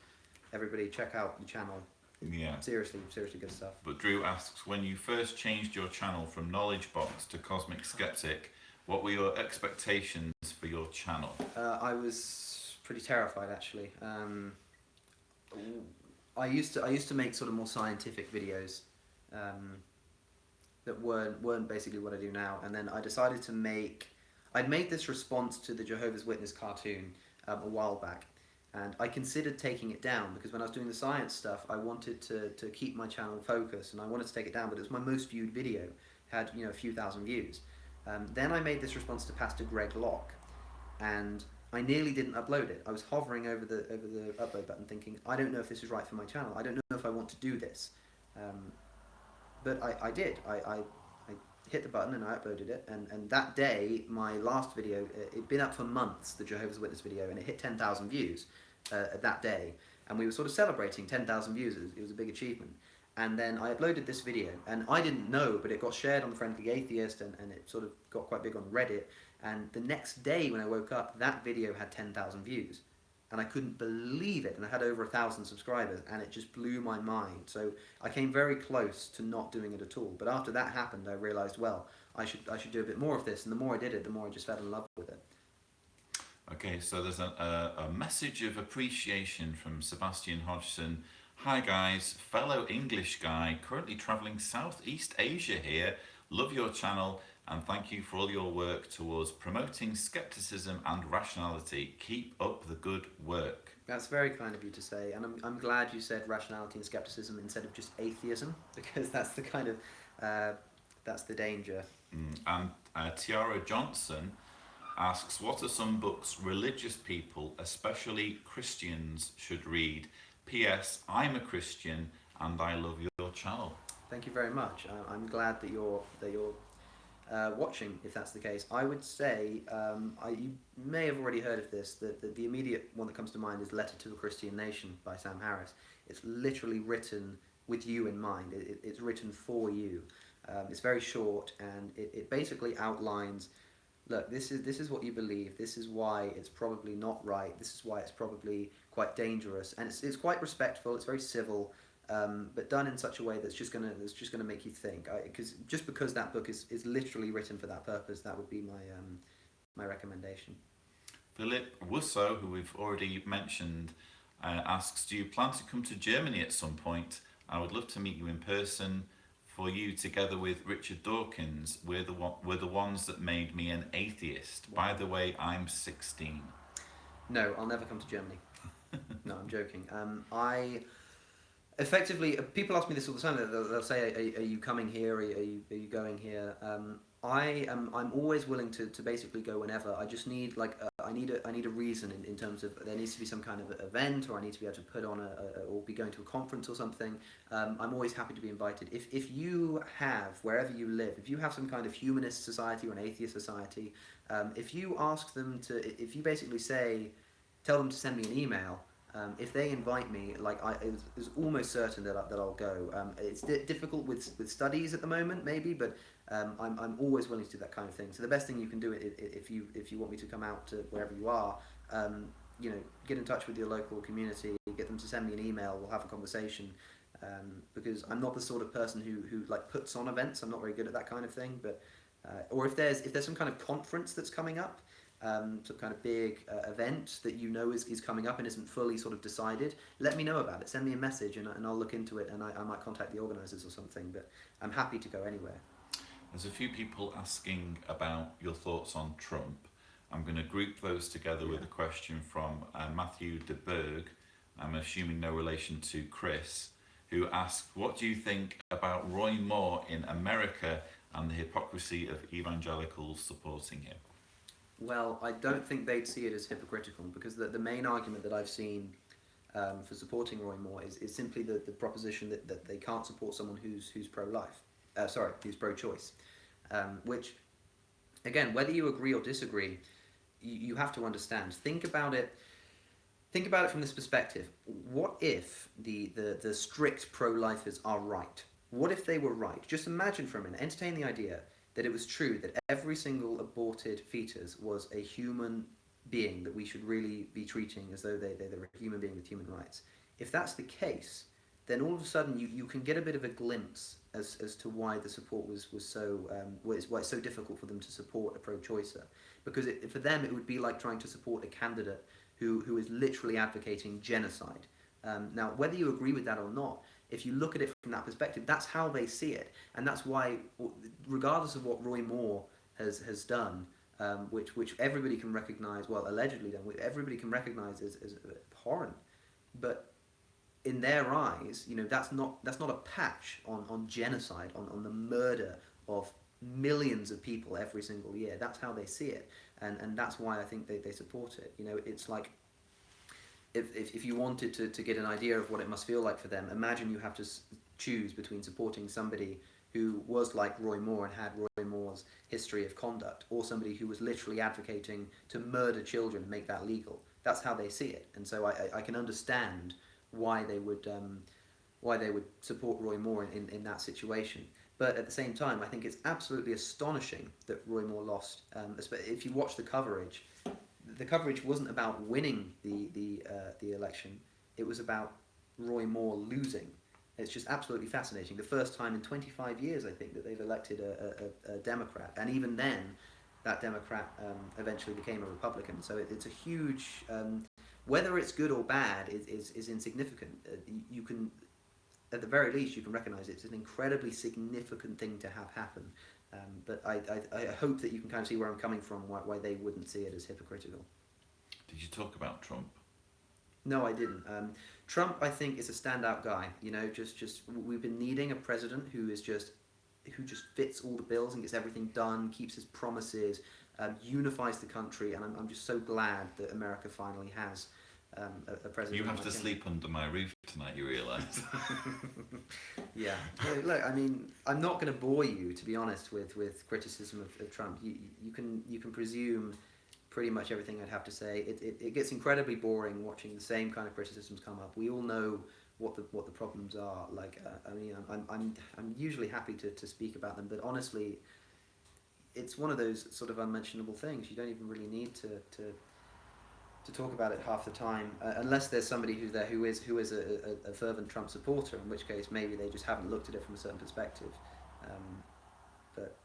A: Everybody, check out the channel.
B: Yeah.
A: Seriously good stuff.
B: But Drew asks, when you first changed your channel from Knowledge Box to Cosmic Skeptic, what were your expectations for your channel?
A: I was pretty terrified, actually. I used to make sort of more scientific videos that weren't basically what I do now, and then I decided to make. I'd made this response to the Jehovah's Witness cartoon a while back, and I considered taking it down because when I was doing the science stuff, I wanted to keep my channel focused, and I wanted to take it down, but it was my most viewed video, had a few thousand views. Then I made this response to Pastor Greg Locke, and I nearly didn't upload it. I was hovering over the upload button, thinking, I don't know if this is right for my channel. I don't know if I want to do this, but I did. I hit the button and I uploaded it, and that day, my last video, it'd been up for months, the Jehovah's Witness video, and it hit 10,000 views that day, and we were sort of celebrating 10,000 views. It was a big achievement. And then I uploaded this video, and I didn't know, but it got shared on Friendly Atheist, and it sort of got quite big on Reddit. And the next day when I woke up, that video had 10,000 views. And I couldn't believe it, and I had over 1,000 subscribers, and it just blew my mind. So I came very close to not doing it at all. But after that happened, I realised, well, I should do a bit more of this, and the more I did it, the more I just fell in love with it.
B: Okay, so there's a message of appreciation from Sebastian Hodgson. Hi guys, fellow English guy, currently travelling Southeast Asia here, Love your channel and thank you for all your work towards promoting skepticism and rationality. Keep up the good work.
A: That's very kind of you to say, and I'm glad you said rationality and skepticism instead of just atheism, because that's the kind of that's the danger.
B: And Tiara Johnson asks, what are some books religious people, especially Christians, should read? P.S. I'm a Christian and I love your channel.
A: Thank you very much. I'm glad that you're watching, if that's the case. I would say, you may have already heard of this, the immediate one that comes to mind is Letter to a Christian Nation by Sam Harris. It's literally written with you in mind. It's written for you. It's very short, and it basically outlines, look, this is what you believe, this is why it's probably not right, this is why it's probably quite dangerous, and it's quite respectful, it's very civil, but done in such a way that's just gonna make you think. Because that book is literally written for that purpose, that would be my recommendation.
B: Philip Wusso, who we've already mentioned, asks, do you plan to come to Germany at some point? I would love to meet you in person. For you, together with Richard Dawkins, we're the ones that made me an atheist. Wow. By the way, I'm 16.
A: No, I'll never come to Germany. No, I'm joking. I effectively, people ask me this all the time. They'll say, "Are you coming here? Are you going here?" I'm always willing to basically go whenever. I just need I need a reason in terms of there needs to be some kind of event, or I need to be able to put on or be going to a conference or something. I'm always happy to be invited. If you have, wherever you live, if you have some kind of humanist society or an atheist society, if you ask them to, if you basically tell them to send me an email. If they invite me, it's almost certain that I'll go. It's difficult with studies at the moment, maybe, but I'm always willing to do that kind of thing. So the best thing you can do if you want me to come out to wherever you are, get in touch with your local community, get them to send me an email. We'll have a conversation. Because I'm not the sort of person who puts on events. I'm not very good at that kind of thing. But or if there's some kind of conference that's coming up. Some kind of big event that is coming up and isn't fully sort of decided, let me know about it. Send me a message and I'll look into it, and I might contact the organisers or something, but I'm happy to go anywhere.
B: There's a few people asking about your thoughts on Trump. I'm going to group those together with a question from Matthew de Berg, I'm assuming no relation to Chris, who asked, what do you think about Roy Moore in America and the hypocrisy of evangelicals supporting him?
A: Well, I don't think they'd see it as hypocritical, because the main argument that I've seen for supporting Roy Moore is simply the proposition that they can't support someone who's pro-life, who's pro-choice, which, again, whether you agree or disagree, you have to understand. Think about it from this perspective. What if the strict pro-lifers are right? What if they were right? Just imagine for a minute, entertain the idea that it was true that every single aborted fetus was a human being that we should really be treating as though they're a human being with human rights. If that's the case, then all of a sudden you can get a bit of a glimpse as to why the support was so why it's so difficult for them to support a pro-choicer, because for them it would be like trying to support a candidate who is literally advocating genocide. Now, whether you agree with that or not, if you look at it from that perspective, that's how they see it, and that's why, regardless of what Roy Moore has done, which everybody can recognise, well, allegedly done, everybody can recognise as abhorrent, but in their eyes, that's not a patch on genocide, on the murder of millions of people every single year. That's how they see it, and that's why I think they support it. It's like, if you wanted to get an idea of what it must feel like for them, imagine you have to choose between supporting somebody who was like Roy Moore and had Roy Moore's history of conduct, or somebody who was literally advocating to murder children and make that legal. That's how they see it, and so I can understand why they would support Roy Moore in that situation. But at the same time, I think it's absolutely astonishing that Roy Moore lost. If you watch the coverage wasn't about winning the election. It was about Roy Moore losing. It's just absolutely fascinating. The first time in 25 years, I think, that they've elected a Democrat, and even then, that Democrat eventually became a Republican. So it's a huge. Whether it's good or bad is insignificant. You can, at the very least, you can recognise it's an incredibly significant thing to have happen, But I hope that you can kind of see where I'm coming from, why they wouldn't see it as hypocritical.
B: Did you talk about Trump?
A: No, I didn't. Trump, I think, is a standout guy. You know, just we've been needing a president who just fits all the bills and gets everything done, keeps his promises, unifies the country, and I'm just so glad that America finally has a president.
B: You have to
A: him.
B: sleep under my roof tonight, you realise?
A: Yeah. Look, I mean, I'm not going to bore you, to be honest, with criticism of Trump. You can presume pretty much everything I'd have to say. It gets incredibly boring watching the same kind of criticisms come up. We all know what the problems are. Like, I mean, I'm usually happy to speak about them, but honestly, it's one of those sort of unmentionable things. You don't even really need to talk about it half the time, unless there's somebody who's there who is a fervent Trump supporter, in which case maybe they just haven't looked at it from a certain perspective. But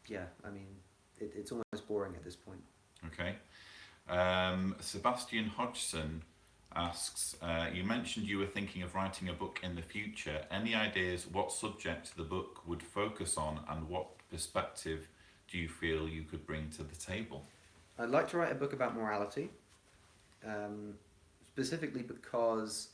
A: yeah, I mean, it's almost boring at this point.
B: Okay. Sebastian Hodgson asks, you mentioned you were thinking of writing a book in the future. Any ideas what subject the book would focus on, and what perspective do you feel you could bring to the table?
A: I'd like to write a book about morality, specifically because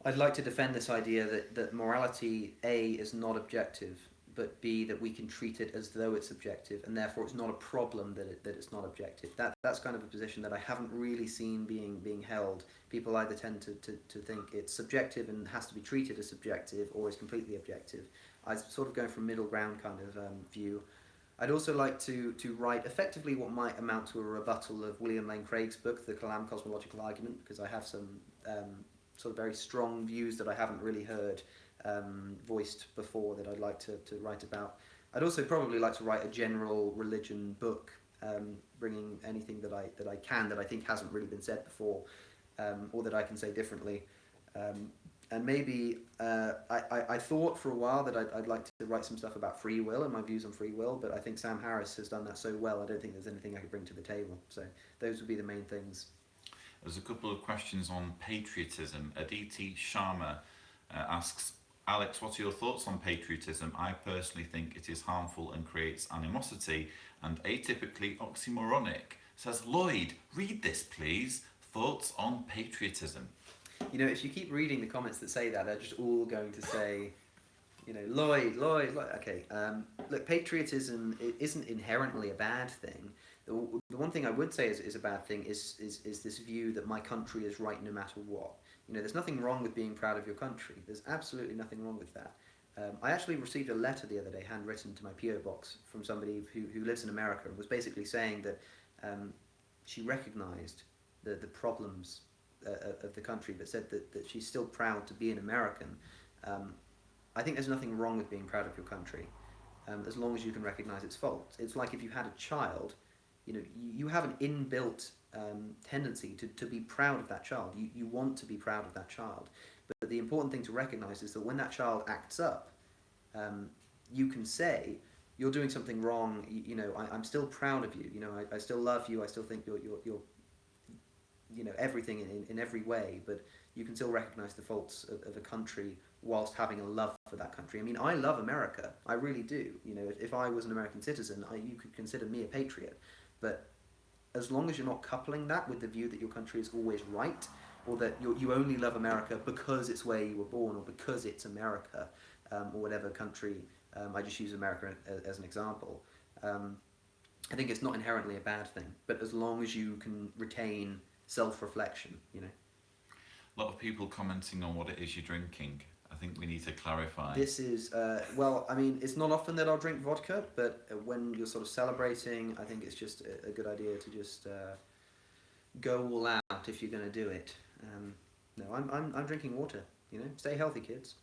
A: I'd like to defend this idea that morality, A, is not objective, but B, that we can treat it as though it's objective, and therefore it's not a problem that it's not objective. That's kind of a position that I haven't really seen being held. People either tend to think it's subjective and has to be treated as subjective, or is completely objective. I sort of go for a middle ground kind of view. I'd also like to write effectively what might amount to a rebuttal of William Lane Craig's book, The Kalam Cosmological Argument, because I have some sort of very strong views that I haven't really heard voiced before that I'd like to write about. I'd also probably like to write a general religion book, bringing anything that I can that I think hasn't really been said before, or that I can say differently. And maybe I thought for a while that I'd like to write some stuff about free will and my views on free will, but I think Sam Harris has done that so well, I don't think there's anything I could bring to the table. So those would be the main things.
B: There's a couple of questions on patriotism. Aditi Sharma asks, Alex, what are your thoughts on patriotism? I personally think it is harmful and creates animosity and atypically oxymoronic. Says Lloyd, read this please. Thoughts on patriotism?
A: You know, if you keep reading the comments that say that, they're just all going to say, you know, Lloyd. Okay, look, patriotism isn't inherently a bad thing. The one thing I would say is a bad thing is this view that my country is right no matter what. You know, there's nothing wrong with being proud of your country. There's absolutely nothing wrong with that. I actually received a letter the other day, handwritten to my PO box, from somebody who lives in America, and was basically saying that she recognised the problems of the country, but said that she's still proud to be an American. I think there's nothing wrong with being proud of your country, as long as you can recognise its faults. It's like if you had a child, you know, you have an inbuilt tendency to be proud of that child. You want to be proud of that child. But the important thing to recognise is that when that child acts up, you can say, you're doing something wrong, you know, I'm still proud of you, you know, I still love you, I still think you're you know, everything in every way, but you can still recognise the faults of a country whilst having a love for that country. I mean, I love America, I really do. You know, if I was an American citizen, you could consider me a patriot. But as long as you're not coupling that with the view that your country is always right, or that you only love America because it's where you were born, or because it's America, or whatever country, I just use America as an example, I think it's not inherently a bad thing, but as long as you can retain self-reflection, you know.
B: A lot of people commenting on what it is you're drinking. I think we need to clarify.
A: This is, well, I mean, it's not often that I'll drink vodka, but when you're sort of celebrating, I think it's just a good idea to just go all out if you're going to do it. No, I'm drinking water, you know. Stay healthy, kids.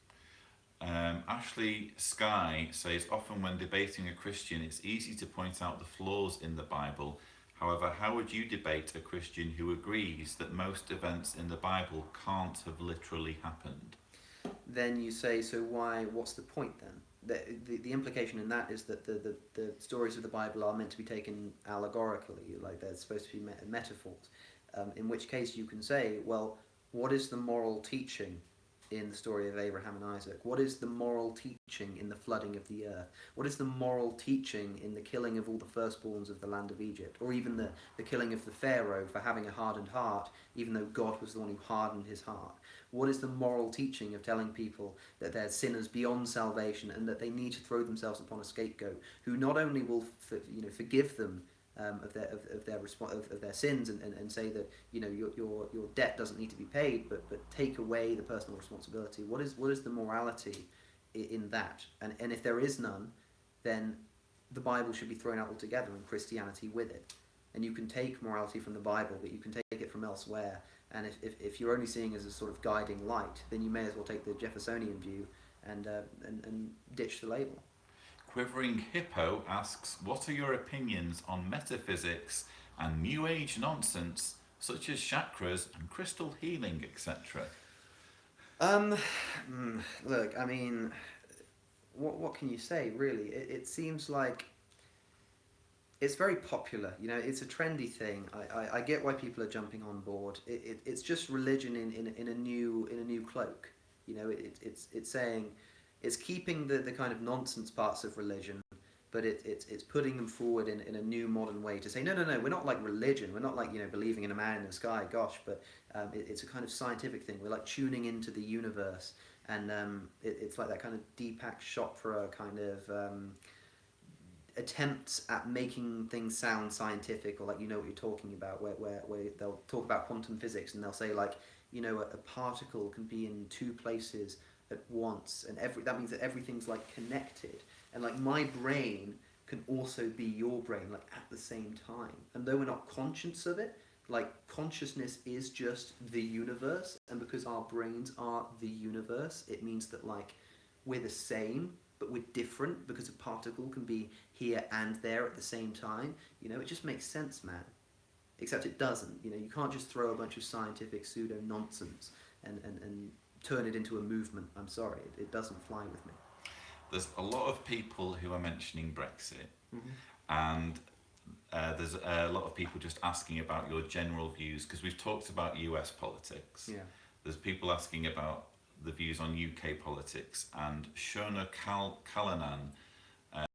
B: Ashley Sky says, often when debating a Christian, it's easy to point out the flaws in the Bible. However, how would you debate a Christian who agrees that most events in the Bible can't have literally happened?
A: Then you say, so what's the point then? The implication in that is that the stories of the Bible are meant to be taken allegorically, like they're supposed to be metaphors. In which case you can say, well, what is the moral teaching in the story of Abraham and Isaac? What is the moral teaching in the flooding of the earth? What is the moral teaching in the killing of all the firstborns of the land of Egypt? Or even the killing of the Pharaoh for having a hardened heart, even though God was the one who hardened his heart? What is the moral teaching of telling people that they're sinners beyond salvation and that they need to throw themselves upon a scapegoat who not only will forgive them of their sins and say that your debt doesn't need to be paid, but take away the personal responsibility? What is the morality in that? And if there is none, then the Bible should be thrown out altogether and Christianity with it. And you can take morality from the Bible, but you can take it from elsewhere. And if you're only seeing it as a sort of guiding light, then you may as well take the Jeffersonian view and ditch the label.
B: Quivering Hippo asks, what are your opinions on metaphysics and New Age nonsense such as chakras and crystal healing, etc.?
A: Look, I mean, what can you say, really? It seems like it's very popular. It's a trendy thing. I get why people are jumping on board. It's just religion in a new cloak. It's saying, it's keeping the kind of nonsense parts of religion, but it's putting them forward in a new modern way to say, no, we're not like religion. We're not like believing in a man in the sky. Gosh, but it's a kind of scientific thing. We're like tuning into the universe, and it's like that kind of Deepak Chopra kind of attempts at making things sound scientific, or like what you're talking about, where they'll talk about quantum physics and they'll say like a particle can be in two places at once, and that means that everything's like connected, and like my brain can also be your brain like at the same time, and though we're not conscious of it, like consciousness is just the universe, and because our brains are the universe, it means that like we're the same but we're different, because a particle can be here and there at the same time. It just makes sense, man. Except it doesn't. You can't just throw a bunch of scientific pseudo nonsense and turn it into a movement. I'm sorry, it doesn't fly with me.
B: There's a lot of people who are mentioning Brexit,
A: Mm-hmm.
B: and there's a lot of people just asking about your general views, because we've talked about US politics.
A: Yeah.
B: There's people asking about the views on UK politics, and Shona Callanan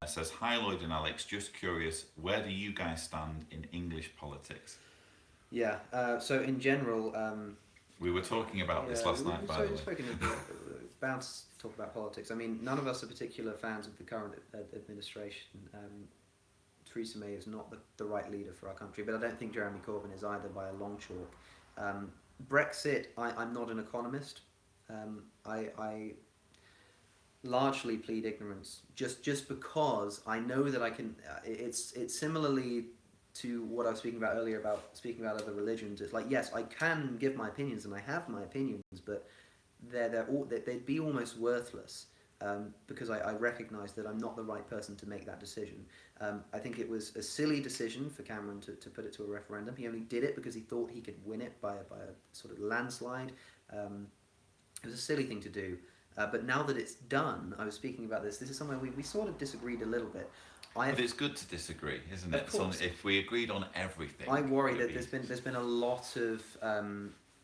B: says, hi Lloyd and Alex, just curious, where do you guys stand in English politics?
A: Yeah, so in general...
B: we were talking about this last night, by the way.
A: Bound to talk about politics. I mean, none of us are particular fans of the current administration. Theresa May is not the right leader for our country, but I don't think Jeremy Corbyn is either, by a long chalk. Brexit, I'm not an economist. I largely plead ignorance, just because I know that I can. It's similarly to what I was speaking about earlier about speaking about other religions. It's like, yes, I can give my opinions and I have my opinions, but they'd be almost worthless, because I recognise that I'm not the right person to make that decision. I think it was a silly decision for Cameron to put it to a referendum. He only did it because he thought he could win it by a sort of landslide. It was a silly thing to do. But now that it's done, I was speaking about this is somewhere we sort of disagreed a little bit.
B: But it's good to disagree, isn't it? So if we agreed on everything,
A: I worry that there's been a lot of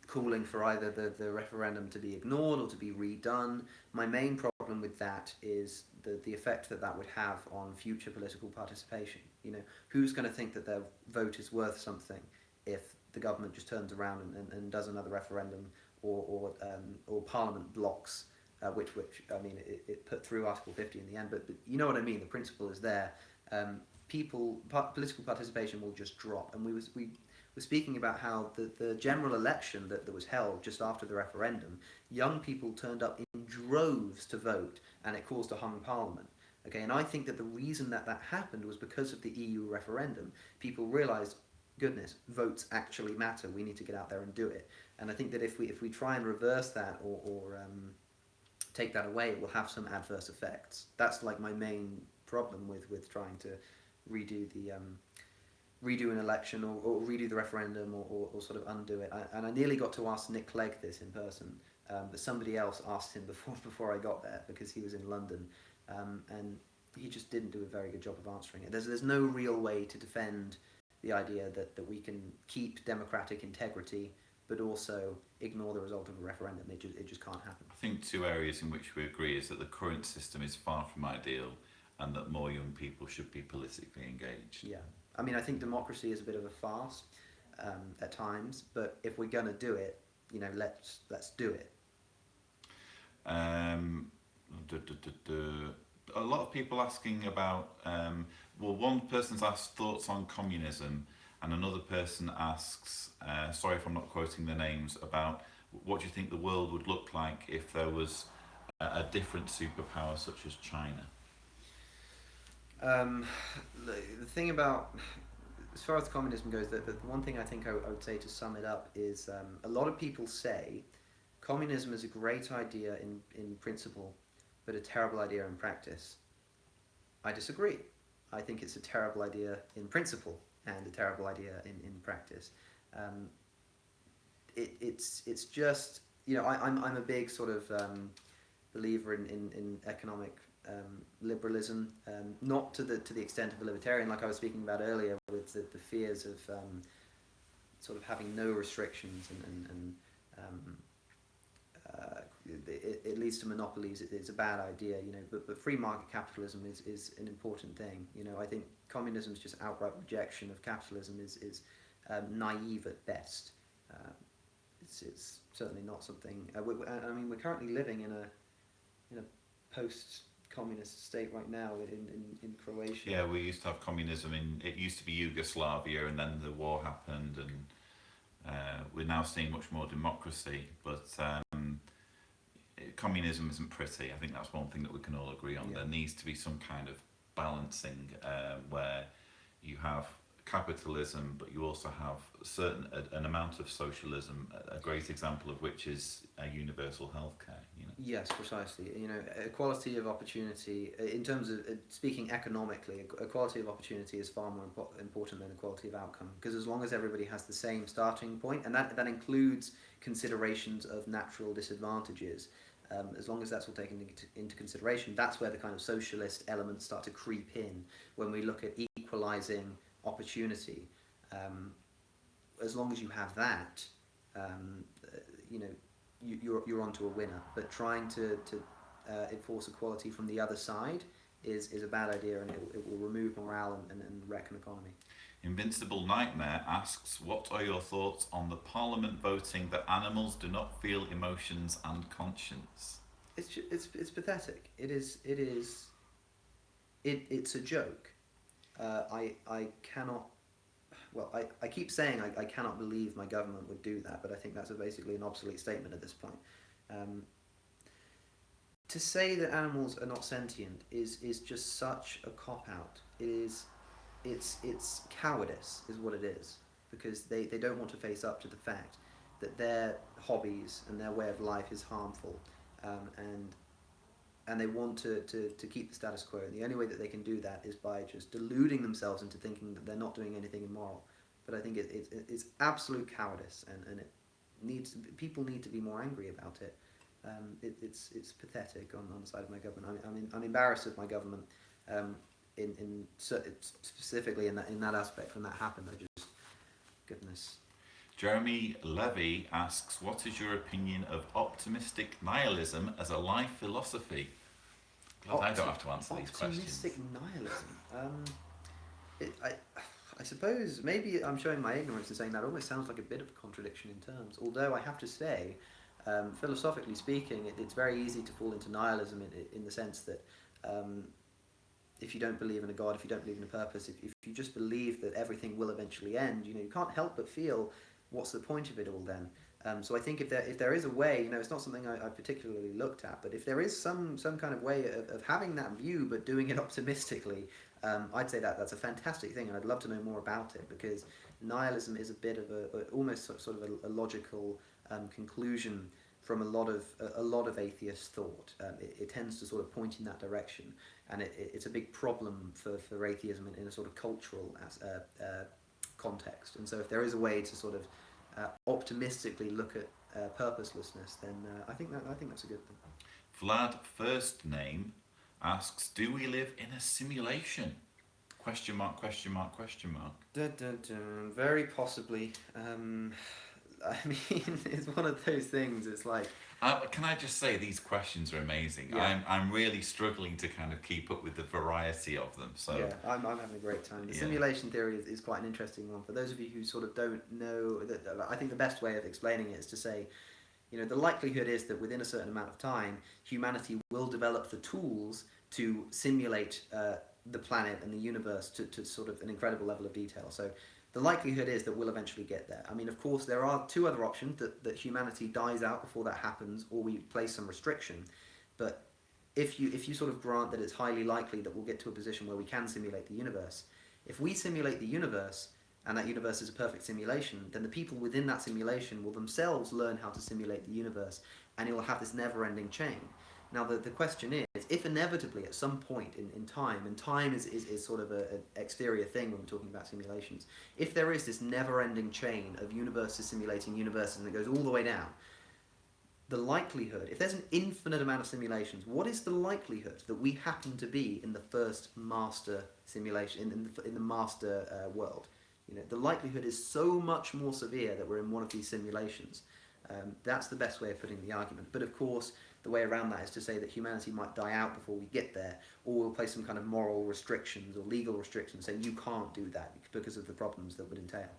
A: calling for either the referendum to be ignored or to be redone. My main problem with that is the effect that would have on future political participation. Who's going to think that their vote is worth something if the government just turns around and does another referendum, or Parliament blocks, which I mean, it put through Article 50 in the end, but you know what I mean. The principle is there. Political participation will just drop, and we were speaking about how the general election that was held just after the referendum, young people turned up in droves to vote, and it caused a hung parliament. Okay, and I think that the reason that happened was because of the EU referendum. People realised, goodness, votes actually matter. We need to get out there and do it. And I think that if we try and reverse that or take that away, it will have some adverse effects. That's like my main problem with trying to redo an election or redo the referendum or sort of undo it. And I nearly got to ask Nick Clegg this in person, but somebody else asked him before I got there, because he was in London, and he just didn't do a very good job of answering it. There's no real way to defend the idea that we can keep democratic integrity but also ignore the result of a referendum. It just can't happen.
B: I think two areas in which we agree is that the current system is far from ideal, and that more young people should be politically engaged.
A: Yeah, I mean, I think democracy is a bit of a farce at times, but if we're gonna do it, let's do it.
B: A lot of people asking about, one person's asked thoughts on communism, and another person asks, sorry if I'm not quoting the names, about what do you think the world would look like if there was a different superpower such as China?
A: The thing about, as far as communism goes, the one thing I think I would say to sum it up is a lot of people say communism is a great idea in principle, but a terrible idea in practice. I disagree. I think it's a terrible idea in principle and a terrible idea in practice. It's just, I'm a big sort of believer in economic liberalism, not to the extent of a libertarian, like I was speaking about earlier, with the fears of sort of having no restrictions and it leads to monopolies. It's a bad idea, but free market capitalism is an important thing. I think communism's just outright rejection of capitalism is naive at best. It's certainly not something. We're currently living in a post-communist state right now in Croatia.
B: Yeah, we used to have communism it used to be Yugoslavia, and then the war happened, and we're now seeing much more democracy, but communism isn't pretty. I think that's one thing that we can all agree on. Yeah. There needs to be some kind of balancing where you have capitalism, but you also have an amount of socialism. A great example of which is universal healthcare.
A: Yes, precisely. Equality of opportunity in terms of speaking economically, equality of opportunity is far more important than equality of outcome, because as long as everybody has the same starting point, and that includes considerations of natural disadvantages, as long as that's all taken into consideration, that's where the kind of socialist elements start to creep in when we look at equalizing opportunity. As long as you have that, you're onto a winner. But trying to enforce equality from the other side is a bad idea, and it will remove morale and wreck an economy.
B: Invincible Nightmare asks, what are your thoughts on the Parliament voting that animals do not feel emotions and conscience?
A: It's pathetic. It's a joke. I cannot. Well, I keep saying I cannot believe my government would do that, but I think that's basically an obsolete statement at this point. To say that animals are not sentient is just such a cop-out. It's cowardice is what it is, because they don't want to face up to the fact that their hobbies and their way of life is harmful, and they want to keep the status quo. And the only way that they can do that is by just deluding themselves into thinking that they're not doing anything immoral. But I think it's absolute cowardice, and people need to be more angry about it. It's pathetic on the side of my government. I'm embarrassed of my government. Specifically in that aspect when that happened. Goodness.
B: Jeremy Levy asks, what is your opinion of optimistic nihilism as a life philosophy? Glad I don't have to answer these questions.
A: Optimistic nihilism. I suppose maybe I'm showing my ignorance in saying that. Almost sounds like a bit of a contradiction in terms. Although I have to say, philosophically speaking, it's very easy to fall into nihilism in the sense that if you don't believe in a God, if you don't believe in a purpose, if you just believe that everything will eventually end, you can't help but feel, what's the point of it all then? So I think if there is a way, it's not something I particularly looked at, but if there is some kind of way of having that view but doing it optimistically, I'd say that's a fantastic thing, and I'd love to know more about it, because nihilism is a bit of almost sort of a logical conclusion from a lot of atheist thought. It tends to sort of point in that direction, and it's a big problem for atheism in a sort of cultural context. And so if there is a way to sort of optimistically look at purposelessness, then I think that's a good thing.
B: Vlad First Name asks, do we live in a simulation? Question mark, question mark, question mark.
A: Dun, dun, dun. Very possibly. I mean, it's one of those things. It's like,
B: Can I just say these questions are amazing.
A: yeah,
B: I'm really struggling to kind of keep up with the variety of them. So
A: yeah, I'm having a great time. The
B: yeah,
A: simulation theory is quite an interesting one. For those of you who sort of don't know, I think the best way of explaining it is to say, the likelihood is that within a certain amount of time, humanity will develop the tools to simulate the planet and the universe to sort of an incredible level of detail. So the likelihood is that we'll eventually get there. I mean, of course, there are two other options, that humanity dies out before that happens, or we place some restriction. But if you sort of grant that it's highly likely that we'll get to a position where we can simulate the universe, if we simulate the universe and that universe is a perfect simulation, then the people within that simulation will themselves learn how to simulate the universe, and it will have this never-ending chain. Now, the question is, if inevitably at some point in time, and time is sort of an exterior thing when we're talking about simulations, if there is this never-ending chain of universes simulating universes and it goes all the way down, the likelihood, if there's an infinite amount of simulations, what is the likelihood that we happen to be in the first master simulation, in the master world? The likelihood is so much more severe that we're in one of these simulations. That's the best way of putting the argument. But of course, the way around that is to say that humanity might die out before we get there, or we'll place some kind of moral restrictions or legal restrictions saying you can't do that because of the problems that would entail.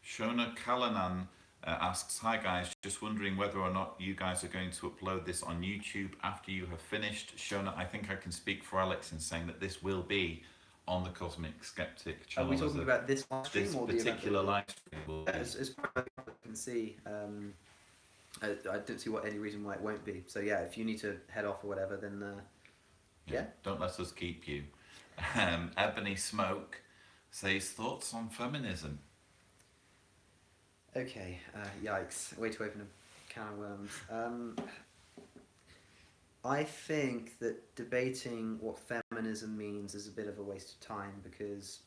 B: Shona Callanan asks, "Hi guys, just wondering whether or not you guys are going to upload this on YouTube after you have finished." Shona, I think I can speak for Alex in saying that this will be on the Cosmic Skeptic
A: Are
B: channel.
A: we talking about this live stream
B: This
A: or the
B: particular live stream will be.
A: as far as I can see, I don't see any reason why it won't be. So yeah, if you need to head off or whatever, then yeah.
B: Don't let us keep you. Ebony Smoke says, thoughts on feminism?
A: Okay, yikes. Way to open a can of worms. I think that debating what feminism means is a bit of a waste of time, because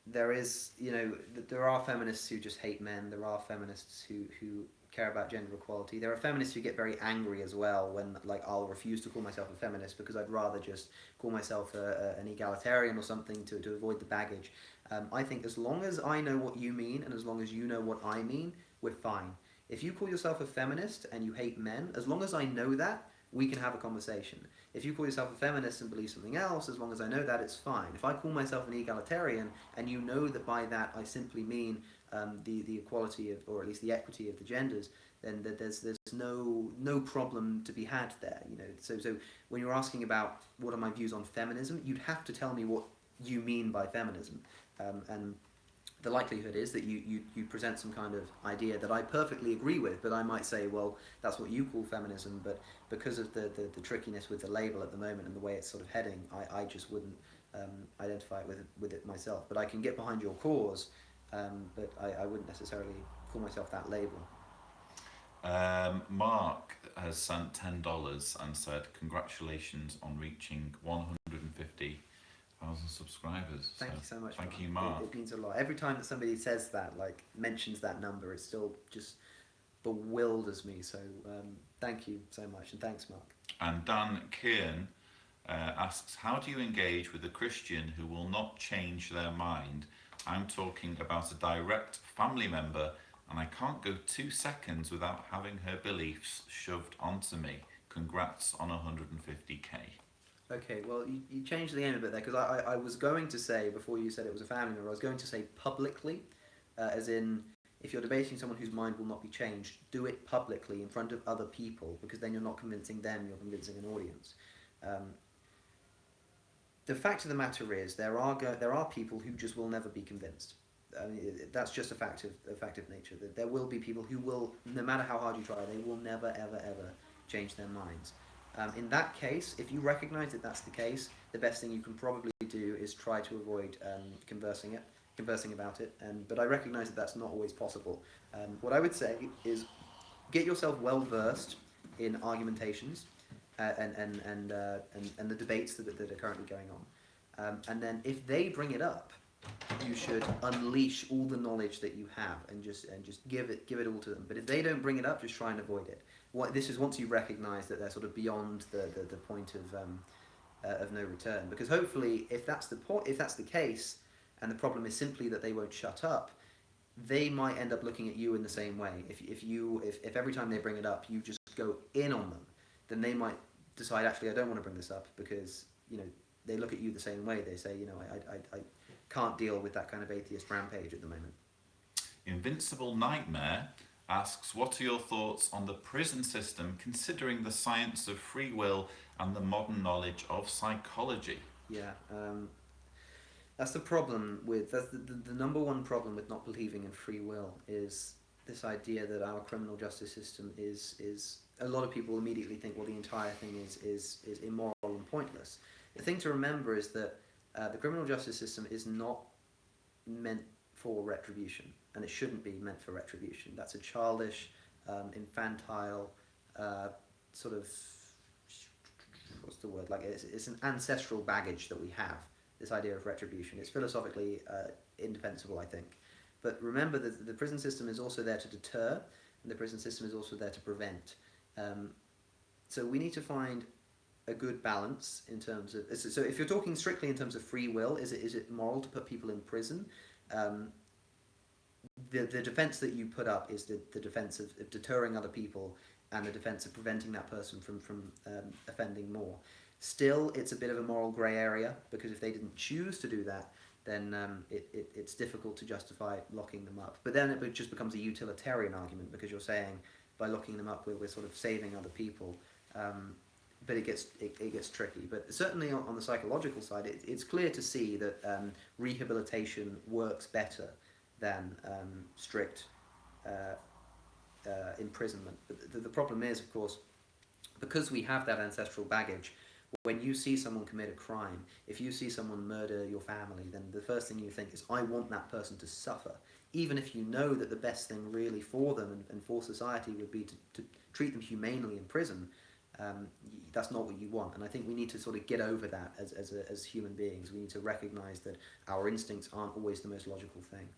A: there are feminists who just hate men. There are feminists who care about gender equality. There are feminists who get very angry as well when, like, I'll refuse to call myself a feminist because I'd rather just call myself an egalitarian or something to avoid the baggage. I think as long as I know what you mean and as long as you know what I mean, we're fine. If you call yourself a feminist and you hate men, as long as I know that, we can have a conversation. If you call yourself a feminist and believe something else, as long as I know that, it's fine. If I call myself an egalitarian and you know that by that I simply mean the equality of, or at least the equity of the genders, then there's no problem to be had there. So when you're asking about what are my views on feminism, you'd have to tell me what you mean by feminism, and the likelihood is that you present some kind of idea that I perfectly agree with, but I might say, well, that's what you call feminism, but because of the trickiness with the label at the moment and the way it's sort of heading, I just wouldn't identify it with it myself. But I can get behind your cause, but I wouldn't necessarily call myself that label.
B: Mark has sent $10 and said, congratulations on reaching 150,000 subscribers.
A: Thank you so much.
B: Thank you, Mark.
A: It means a lot. Every time that somebody says that, like mentions that number, it still just bewilders me. So thank you so much, and thanks, Mark.
B: And Dan Kieran asks, how do you engage with a Christian who will not change their mind? I'm talking about a direct family member, and I can't go 2 seconds without having her beliefs shoved onto me. Congrats on 150k.
A: Okay, well, you changed the game a bit there, because I was going to say, before you said it was a family member, I was going to say publicly, as in, if you're debating someone whose mind will not be changed, do it publicly in front of other people, because then you're not convincing them, you're convincing an audience. The fact of the matter is, there are people who just will never be convinced. I mean, that's just a fact of nature. That there will be people who will, no matter how hard you try, they will never, ever, ever change their minds. In that case, if you recognise that that's the case, the best thing you can probably do is try to avoid conversing about it. But I recognise that that's not always possible. What I would say is get yourself well versed in argumentations and the debates that are currently going on. And then if they bring it up, you should unleash all the knowledge that you have and just give it all to them. But if they don't bring it up, just try and avoid it. This is once you recognise that they're sort of beyond the point of no return. Because hopefully, if that's the case, and the problem is simply that they won't shut up, they might end up looking at you in the same way. If every time they bring it up, you just go in on them, then they might decide, actually, I don't want to bring this up, because, they look at you the same way. They say, I can't deal with that kind of atheist rampage at the moment.
B: Invincible Nightmare asks, what are your thoughts on the prison system, considering the science of free will and the modern knowledge of psychology?
A: Yeah, that's the problem with, that's the number one problem with not believing in free will, is this idea that our criminal justice system is a lot of people immediately think, well, the entire thing is immoral and pointless. The thing to remember is that the criminal justice system is not meant for retribution, and it shouldn't be meant for retribution. That's a childish, infantile, sort of, what's the word? Like, it's an ancestral baggage that we have, this idea of retribution. It's philosophically indefensible, I think. But remember that the prison system is also there to deter, and the prison system is also there to prevent. So we need to find a good balance in terms of... So if you're talking strictly in terms of free will, is it moral to put people in prison? The defense that you put up is the defense of deterring other people, and the defense of preventing that person from offending more. Still, it's a bit of a moral grey area, because if they didn't choose to do that, then it's difficult to justify locking them up. But then it just becomes a utilitarian argument, because you're saying by locking them up we're sort of saving other people. But it gets tricky. But certainly on the psychological side, it's clear to see that rehabilitation works better than strict imprisonment. But the problem is, of course, because we have that ancestral baggage, when you see someone commit a crime, if you see someone murder your family, then the first thing you think is, I want that person to suffer. Even if you know that the best thing really for them and for society would be to treat them humanely in prison, that's not what you want. And I think we need to sort of get over that as human beings. We need to recognise that our instincts aren't always the most logical thing.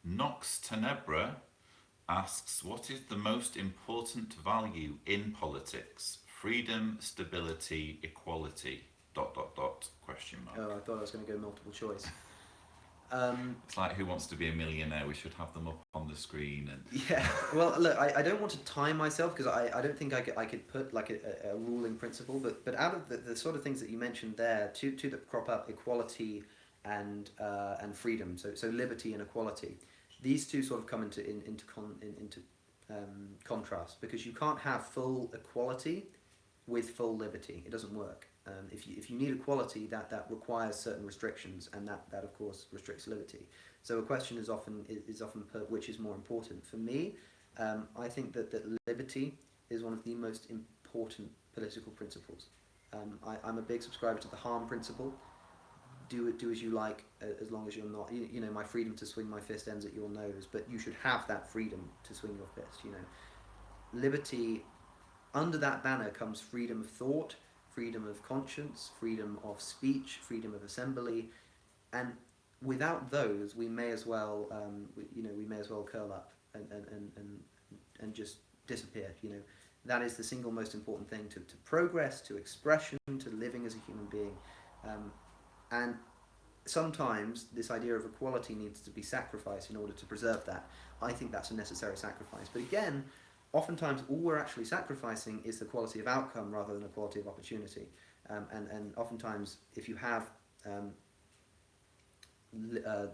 B: Nox Tenebra asks, what is the most important value in politics? Freedom, stability, equality, ... question mark.
A: Oh, I thought I was going to go multiple choice.
B: It's like Who Wants to Be a Millionaire? We should have them up on the screen. And
A: yeah, well, look, I don't want to time myself, because I don't think I could put like a ruling principle, but out of the sort of things that you mentioned there, two that crop up, equality and freedom, so liberty and equality, these two sort of come into contrast, because you can't have full equality with full liberty. It doesn't work. If you need equality, that requires certain restrictions, and that of course restricts liberty. So a question is often put, which is more important? For me, I think that liberty is one of the most important political principles. I'm a big subscriber to the harm principle. Do as you like, as long as you're not, my freedom to swing my fist ends at your nose, but you should have that freedom to swing your fist. Liberty, under that banner comes freedom of thought, freedom of conscience, freedom of speech, freedom of assembly, and without those, we may as well, curl up and just disappear. That is the single most important thing to progress, to expression, to living as a human being, and sometimes this idea of equality needs to be sacrificed in order to preserve that. I think that's a necessary sacrifice, but again, oftentimes all we're actually sacrificing is the quality of outcome rather than the quality of opportunity. And oftentimes, if you have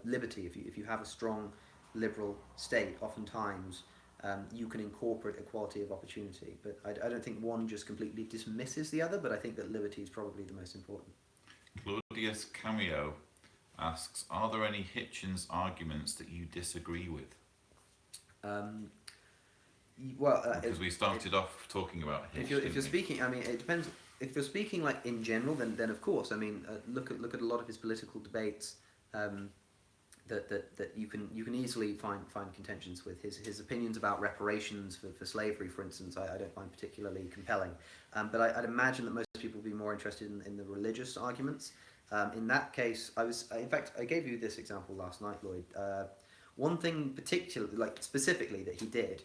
A: liberty, if you have a strong liberal state, oftentimes you can incorporate equality of opportunity. But I don't think one just completely dismisses the other, but I think that liberty is probably the most important.
B: Claudius Cameo asks, are there any Hitchens arguments that you disagree with? Because we started off talking about Hitch,
A: if you're speaking, I mean, it depends. If you're speaking like in general, then of course, I mean, look at a lot of his political debates. That you can easily find contentions with. His opinions about reparations for slavery, for instance, I don't find particularly compelling. But I'd imagine that most people would be more interested in the religious arguments. In that case, in fact, I gave you this example last night, Lloyd. One thing particularly, like specifically, that he did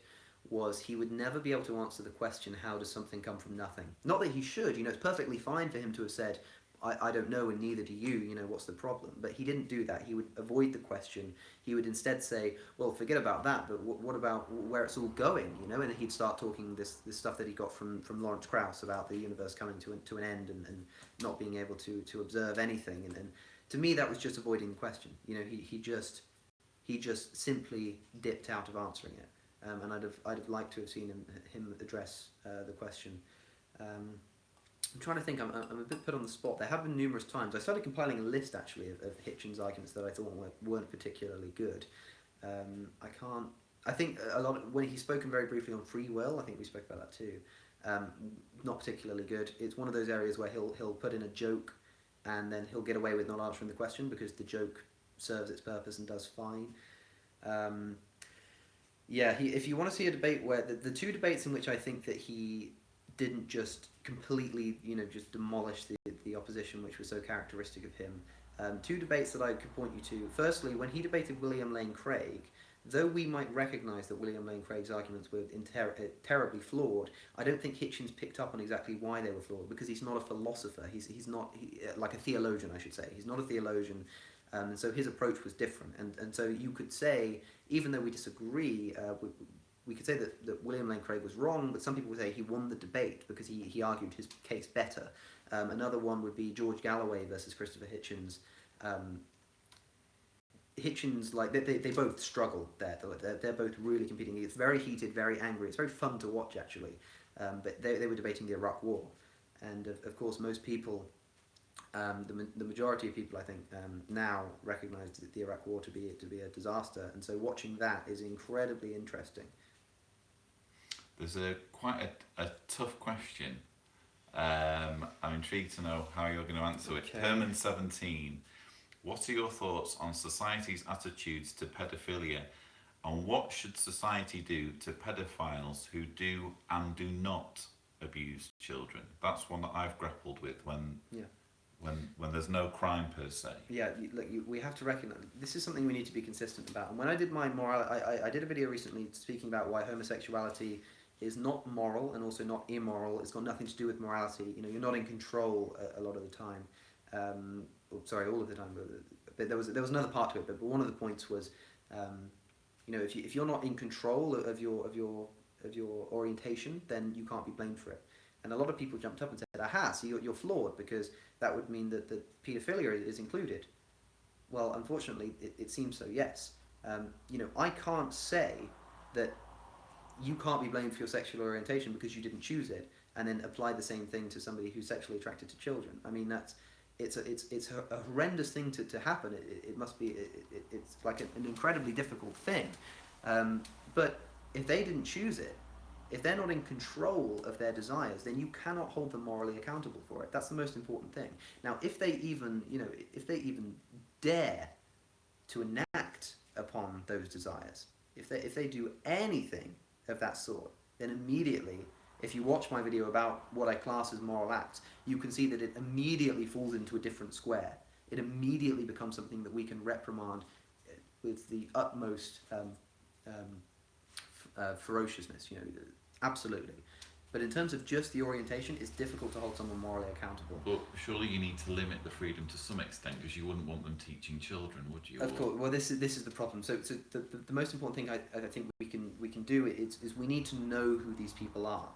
A: was he would never be able to answer the question, how does something come from nothing? Not that he should, it's perfectly fine for him to have said, I don't know, and neither do you. You know, what's the problem? But he didn't do that. He would avoid the question. He would instead say, well, forget about that, but what about where it's all going? You know, and he'd start talking this stuff that he got from Lawrence Krauss about the universe coming to an end, and not being able to observe anything. And to me, that was just avoiding the question. You know, he just simply dipped out of answering it. And I'd have liked to have seen him address the question. I'm trying to think. I'm a bit put on the spot. There have been numerous times. I started compiling a list actually of Hitchens' arguments that I thought weren't particularly good. I can't. I think a lot of, when he's spoken very briefly on free will. I think we spoke about that too. Not particularly good. It's one of those areas where he'll put in a joke, and then he'll get away with not answering the question because the joke serves its purpose and does fine. Yeah, if you want to see a debate where the two debates in which I think that he didn't just completely, you know, just demolish the opposition, which was so characteristic of him. Two debates that I could point you to. Firstly, when he debated William Lane Craig, though we might recognise that William Lane Craig's arguments were terribly flawed, I don't think Hitchens picked up on exactly why they were flawed, because he's not a philosopher. He's not like a theologian, I should say. He's not a theologian. And so his approach was different. And so you could say, even though we disagree, we could say that William Lane Craig was wrong, but some people would say he won the debate because he argued his case better. Another one would be George Galloway versus Christopher Hitchens. Hitchens, like, they both struggle there. They're both really competing. It's very heated, very angry. It's very fun to watch, actually. But they were debating the Iraq War. And of course, most people, the majority of people, I think, now recognise the Iraq War to be a disaster. And so watching that is incredibly interesting.
B: There's quite a tough question. I'm intrigued to know how you're going to answer it. Herman 17. What are your thoughts on society's attitudes to pedophilia, and what should society do to pedophiles who do and do not abuse children? That's one that I've grappled with when there's no crime per se. Yeah,
A: look, we have to recognise this is something we need to be consistent about. And when I did my I did a video recently speaking about why homosexuality is not moral and also not immoral. It's got nothing to do with morality. You know, you're not in control a lot of the time. All of the time. But there was another part to it. But one of the points was, you know, if you're not in control of your orientation, then you can't be blamed for it. And a lot of people jumped up and said, "Aha! So you're flawed because that would mean that paedophilia is included." Well, unfortunately, it seems so. Yes. You know, I can't say that you can't be blamed for your sexual orientation because you didn't choose it, and then apply the same thing to somebody who's sexually attracted to children. I mean, it's a horrendous thing to happen. It must be. It's like an incredibly difficult thing. But if they didn't choose it, if they're not in control of their desires, then you cannot hold them morally accountable for it. That's the most important thing. Now, if they even dare to enact upon those desires, if they do anything of that sort, then immediately, if you watch my video about what I class as moral acts, you can see that it immediately falls into a different square. It immediately becomes something that we can reprimand with the utmost ferociousness. You know, absolutely. But in terms of just the orientation, it's difficult to hold someone morally accountable.
B: But surely you need to limit the freedom to some extent, because you wouldn't want them teaching children, would you?
A: Of course. Well, this is the problem. So the most important thing I think we can do is we need to know who these people are,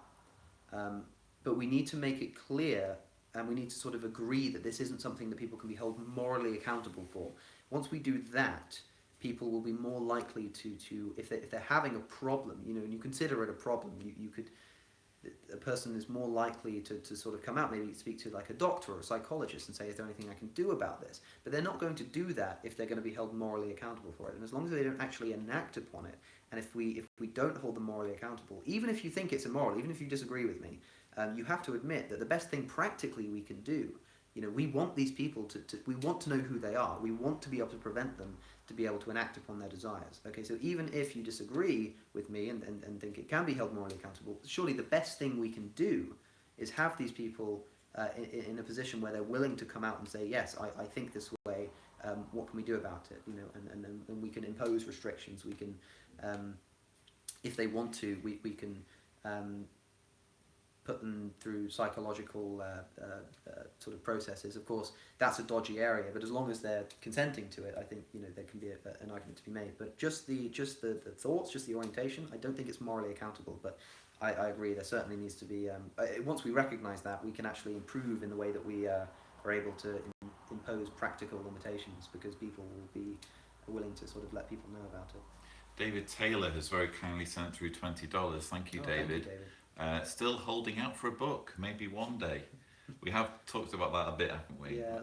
A: but we need to make it clear, and we need to sort of agree that this isn't something that people can be held morally accountable for. Once we do that, people will be more likely to if they're having a problem, you know, and you consider it a problem, you could. A person is more likely to sort of come out, maybe speak to like a doctor or a psychologist and say, is there anything I can do about this? But they're not going to do that if they're going to be held morally accountable for it. And as long as they don't actually enact upon it, and if we don't hold them morally accountable, even if you think it's immoral, even if you disagree with me, you have to admit that the best thing practically we can do, you know, we want these people we want to know who they are. We want to be able to prevent them to be able to enact upon their desires. Okay, so even if you disagree with me and think it can be held morally accountable, surely the best thing we can do is have these people in a position where they're willing to come out and say, yes, I think this way, what can we do about it? You know, and then we can impose restrictions. We can, if they want to, we can put them through psychological sort of processes. Of course, that's a dodgy area, but as long as they're consenting to it, I think there can be an argument to be made. But just the thoughts, just the orientation, I don't think it's morally accountable. But I agree, there certainly needs to be. Once we recognise that, we can actually improve in the way that we are able to impose practical limitations, because people will be willing to sort of let people know about it.
B: David Taylor has very kindly sent through $20. Thank you, David.
A: Thank you, David.
B: Still holding out for a book, maybe one day. We have talked about that a bit, haven't we?
A: Yeah.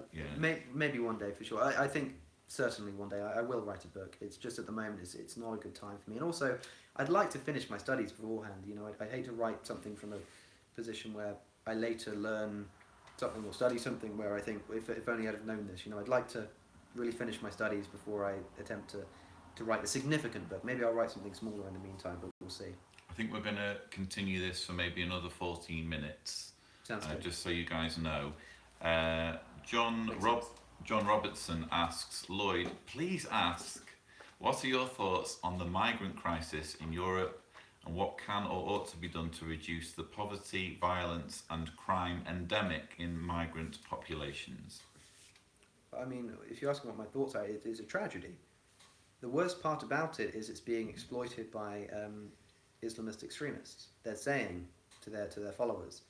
A: Maybe one day for sure. I think certainly one day I will write a book. It's just at the moment it's not a good time for me. And also, I'd like to finish my studies beforehand. I hate to write something from a position where I later learn something or study something where I think, if only I'd have known this. I'd like to really finish my studies before I attempt to write a significant book. Maybe I'll write something smaller in the meantime, but we'll see.
B: I think we're going to continue this for maybe another 14 minutes.
A: Sounds good.
B: Just so you guys know. John Robertson asks, Lloyd, please ask, what are your thoughts on the migrant crisis in Europe, and what can or ought to be done to reduce the poverty, violence and crime endemic in migrant populations?
A: I mean, if you're asking what my thoughts are, it is a tragedy. The worst part about it is it's being exploited by Islamist extremists. They're saying to their followers,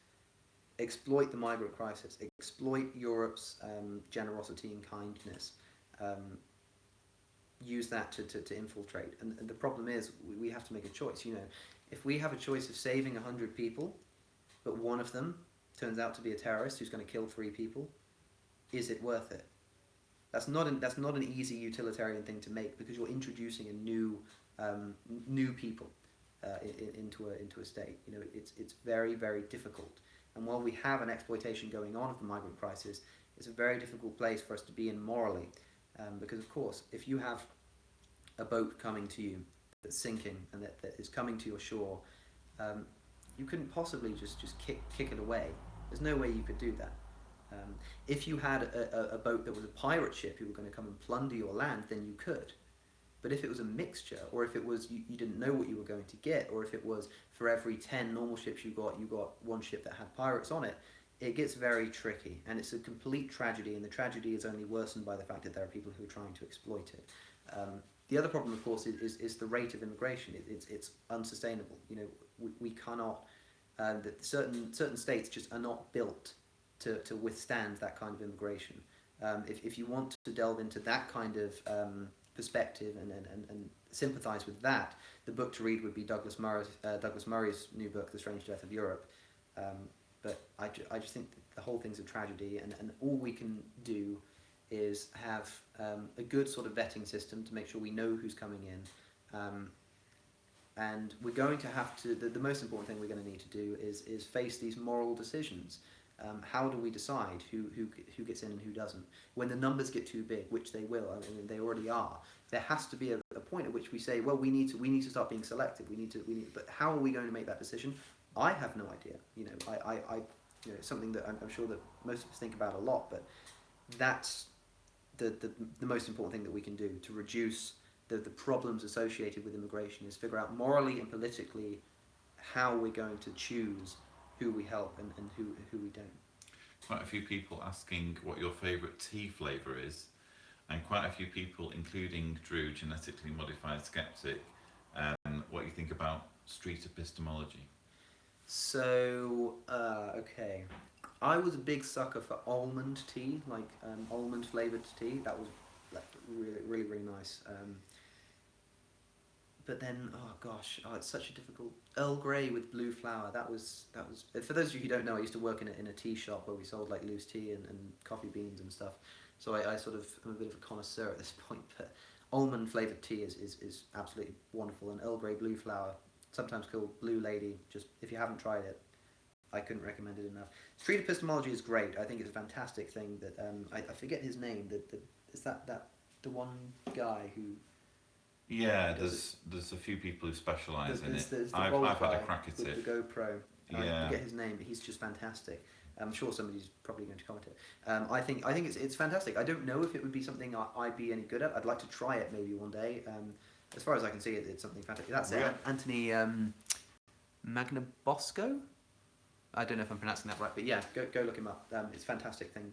A: exploit the migrant crisis, exploit Europe's generosity and kindness, use that to infiltrate. And the problem is we have to make a choice. If we have a choice of saving 100 people, but one of them turns out to be a terrorist who's going to kill 3 people, is it worth it? That's not an easy utilitarian thing to make, because you're introducing a new people into a state. It's very, very difficult. And while we have an exploitation going on of the migrant crisis, it's a very difficult place for us to be in morally, because of course, if you have a boat coming to you that's sinking and that is coming to your shore, you couldn't possibly just kick it away. There's no way you could do that. If you had a boat that was a pirate ship who were going to come and plunder your land, then you could. But if it was a mixture, or if it was you didn't know what you were going to get, or if it was for every 10 normal ships you got one ship that had pirates on it, it gets very tricky, and it's a complete tragedy, and the tragedy is only worsened by the fact that there are people who are trying to exploit it. The other problem, of course, is the rate of immigration. It's unsustainable. We cannot. Certain states just are not built to withstand that kind of immigration. If you want to delve into that kind of perspective and sympathise with that, the book to read would be Douglas Murray's new book, The Strange Death of Europe. But I just think the whole thing's a tragedy, and all we can do is have a good sort of vetting system to make sure we know who's coming in. And we're going to have to, the most important thing we're going to need to do is face these moral decisions. How do we decide who gets in and who doesn't? When the numbers get too big, which they will, I mean, they already are, there has to be a point at which we say, well, we need to start being selective. But how are we going to make that decision? I have no idea. It's something that I'm sure that most of us think about a lot, but that's the most important thing that we can do to reduce the problems associated with immigration, is figure out morally and politically how we're going to choose who we help and who we don't.
B: Quite a few people asking what your favourite tea flavour is, and quite a few people, including Drew, genetically modified skeptic, what you think about street epistemology.
A: So, okay. I was a big sucker for almond tea, like almond flavoured tea. That was really, really, really nice. But then, it's such a difficult Earl Grey with blue flower. That was. For those of you who don't know, I used to work in a tea shop where we sold like loose tea and coffee beans and stuff. So I sort of am a bit of a connoisseur at this point. But almond flavoured tea is absolutely wonderful, and Earl Grey blue flower, sometimes called Blue Lady. Just if you haven't tried it, I couldn't recommend it enough. Street epistemology is great. I think it's a fantastic thing. That I forget his name. Is that the one guy who.
B: Yeah, there's a few people who specialise in it. I've had a crack at it.
A: The GoPro.
B: Yeah.
A: I forget his name, but he's just fantastic. I'm sure somebody's probably going to comment it. I think it's fantastic. I don't know if it would be something I'd be any good at. I'd like to try it maybe one day. As far as I can see, it's something fantastic. That's it. Anthony Magnabosco. I don't know if I'm pronouncing that right, but yeah, go look him up. It's a fantastic thing.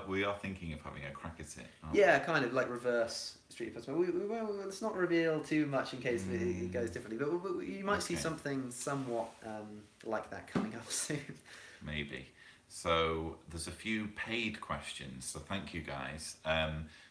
B: We are thinking of having a crack at it.
A: Yeah, kind of like reverse Street Fighter. Well, let's not reveal too much in case it goes differently, but you might see something somewhat like that coming up soon.
B: Maybe. So there's a few paid questions, so thank you guys.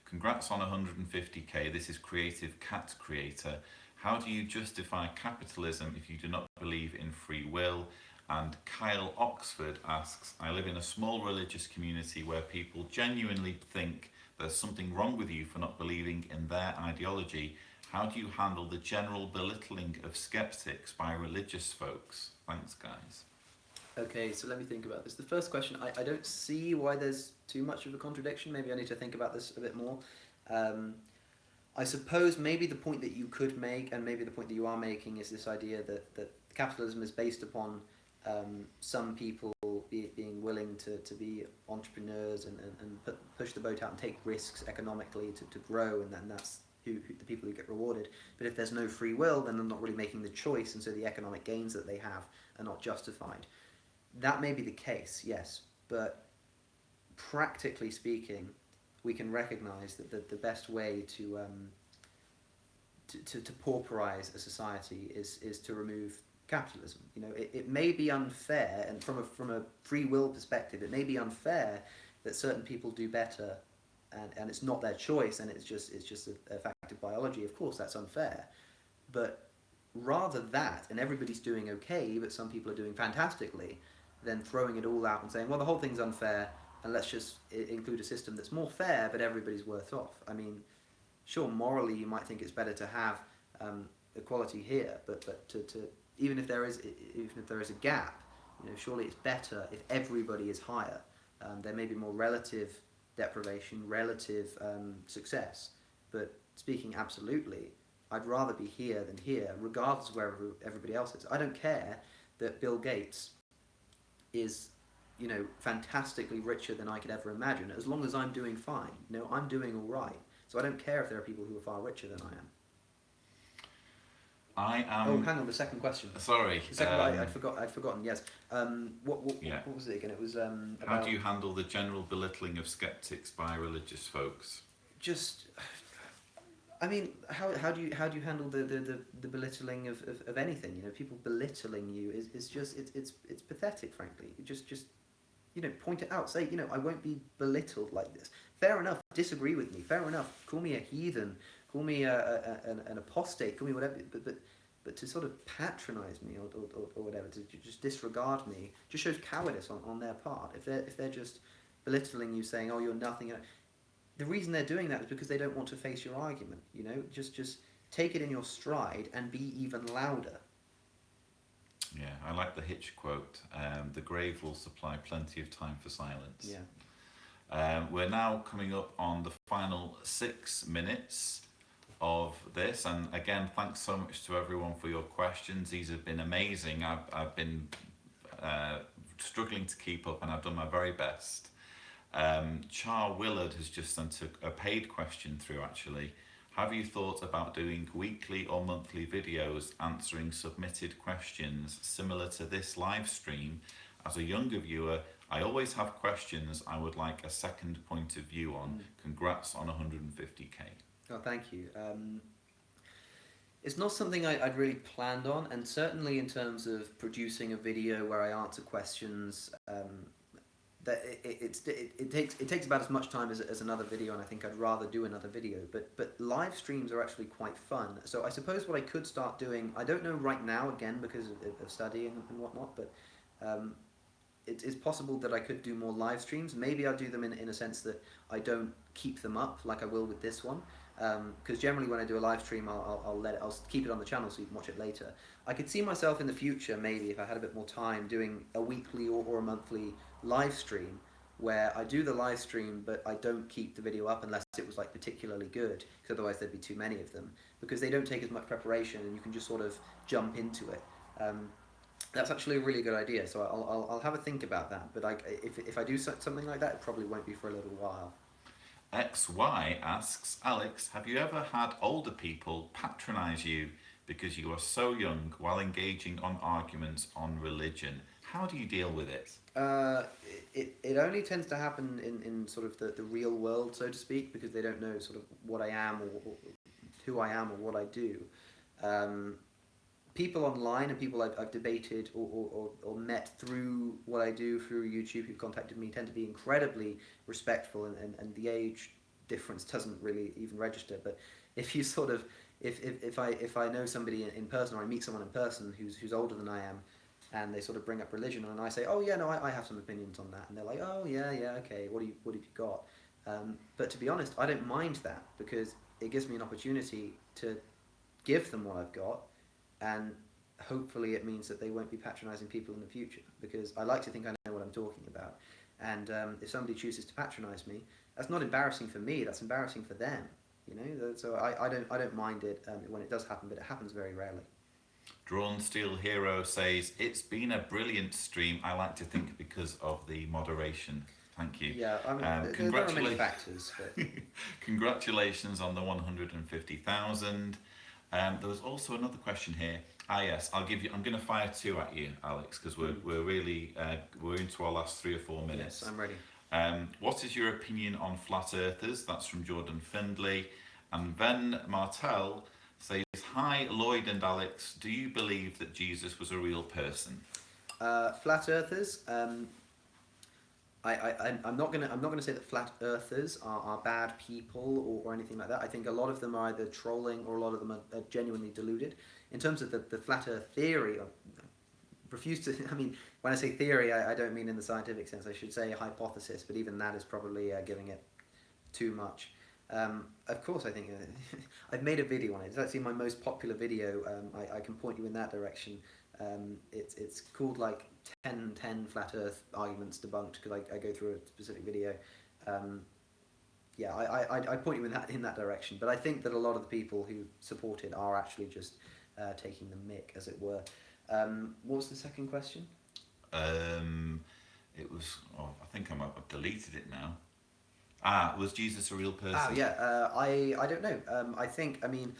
B: Congrats on 150k. This is Creative Cat Creator. How do you justify capitalism if you do not believe in free will? And Kyle Oxford asks, I live in a small religious community where people genuinely think there's something wrong with you for not believing in their ideology. How do you handle the general belittling of skeptics by religious folks? Thanks, guys.
A: Okay, so let me think about this. The first question, I don't see why there's too much of a contradiction. Maybe I need to think about this a bit more. I suppose maybe the point that you could make, and maybe the point that you are making, is this idea that capitalism is based upon some people being willing to be entrepreneurs and push the boat out and take risks economically to grow, and then that's who the people who get rewarded. But if there's no free will, then they're not really making the choice, and so the economic gains that they have are not justified. That may be the case, yes, but practically speaking, we can recognise that the best way to pauperize a society is to remove capitalism. You know, it may be unfair, and from a free will perspective, it may be unfair that certain people do better, and it's not their choice, and it's just a fact of biology. Of course, that's unfair, but rather that, and everybody's doing okay, but some people are doing fantastically, than throwing it all out and saying, well, the whole thing's unfair, and let's just include a system that's more fair, but everybody's worse off. I mean, sure, morally you might think it's better to have equality here, but to even if there is a gap, you know, surely it's better if everybody is higher. There may be more relative deprivation, relative success, but speaking absolutely, I'd rather be here than here, regardless of where everybody else is. I don't care that Bill Gates is, you know, fantastically richer than I could ever imagine, as long as I'm doing fine. You know, I'm doing all right. So I don't care if there are people who are far richer than I am. Oh, hang on, the second question.
B: Sorry.
A: The second, I'd forgotten. Yes. What was it again? It was.
B: How do you handle the general belittling of skeptics by religious folks?
A: Just, I mean, how do you handle the belittling of anything? You know, people belittling you is just it's pathetic, frankly. Just you know, point it out. Say, you know, I won't be belittled like this. Fair enough. Disagree with me. Fair enough. Call me a heathen. Call me an apostate. Call me whatever. But to sort of patronise me or whatever, to just disregard me, just shows cowardice on their part. If they're just belittling you, saying, oh, you're nothing. The reason they're doing that is because they don't want to face your argument. You know, just take it in your stride and be even louder.
B: Yeah, I like the Hitch quote. The grave will supply plenty of time for silence.
A: Yeah.
B: We're now coming up on the final 6 minutes of this, and again, thanks so much to everyone for your questions. These have been amazing. I've been struggling to keep up, and I've done my very best. Char Willard has just sent a paid question through, actually. Have you thought about doing weekly or monthly videos answering submitted questions similar to this live stream? As a younger viewer, I always have questions I would like a second point of view on. Congrats on 150k.
A: Oh, thank you. It's not something I'd really planned on, and certainly in terms of producing a video where I answer questions, that it takes about as much time as another video, and I think I'd rather do another video. But live streams are actually quite fun. So I suppose what I could start doing, I don't know right now, again because of studying and whatnot, but it's possible that I could do more live streams. Maybe I'll do them in a sense that I don't keep them up like I will with this one. Because generally when I do a live stream, I'll keep it on the channel so you can watch it later. I could see myself in the future, maybe if I had a bit more time, doing a weekly or a monthly live stream where I do the live stream but I don't keep the video up unless it was like particularly good, because otherwise there'd be too many of them, because they don't take as much preparation and you can just sort of jump into it. That's actually a really good idea, so I'll have a think about that, but if I do something like that, it probably won't be for a little while.
B: XY asks, Alex, have you ever had older people patronise you because you are so young while engaging on arguments on religion? How do you deal with it?
A: It only tends to happen in sort of the real world, so to speak, because they don't know sort of what I am or who I am or what I do. People online and people I've debated or met through what I do through YouTube who've contacted me tend to be incredibly respectful, and the age difference doesn't really even register. But if you sort of if I know somebody in person, or I meet someone in person who's older than I am, and they sort of bring up religion, and I say, oh yeah, no, I have some opinions on that, and they're like, oh yeah, okay, what have you got? But to be honest, I don't mind that, because it gives me an opportunity to give them what I've got, and hopefully it means that they won't be patronising people in the future, because I like to think I know what I'm talking about. And if somebody chooses to patronise me, that's not embarrassing for me, that's embarrassing for them. So I don't mind it when it does happen, but it happens very rarely.
B: Drawn Steel Hero says, it's been a brilliant stream, I like to think, because of the moderation. Thank you.
A: Yeah, I mean, there are many factors. But...
B: Congratulations on the 150,000. There was also another question here. Yes, I'm going to fire two at you, Alex, because we're really we're into our last 3 or 4 minutes.
A: Yes, I'm ready.
B: What is your opinion on flat earthers? That's from Jordan Findlay. And Ben Martel says, hi Lloyd and Alex, do you believe that Jesus was a real person?
A: Flat earthers. I'm not gonna say that flat earthers are bad people or anything like that. I think a lot of them are either trolling or a lot of them are genuinely deluded. In terms of the flat earth theory, I refuse to. I mean, when I say theory, I don't mean in the scientific sense. I should say hypothesis, but even that is probably giving it too much. Of course, I think I've made a video on it. It's actually my most popular video. I can point you in that direction. It's called like 10 flat earth arguments debunked, because I go through a specific video. I point you in that direction. But I think that a lot of the people who support it are actually just taking the mick, as it were. What was the second question?
B: It was. Oh, I think I've deleted it now. Was Jesus a real person?
A: I don't know. I mean,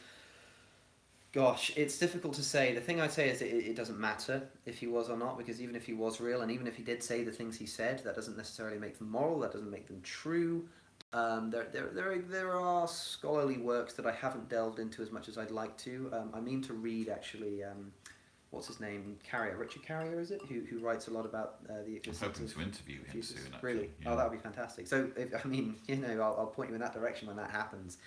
A: gosh, it's difficult to say. The thing I'd say is it doesn't matter if he was or not, because even if he was real, and even if he did say the things he said, that doesn't necessarily make them moral, that doesn't make them true. There are scholarly works that I haven't delved into as much as I'd like to. I mean to read, actually, what's his name? Richard Carrier, is it? Who writes a lot about the existence
B: I'm hoping to interview him soon, actually.
A: Really? Yeah. Oh, that would be fantastic. So, I'll point you in that direction when that happens.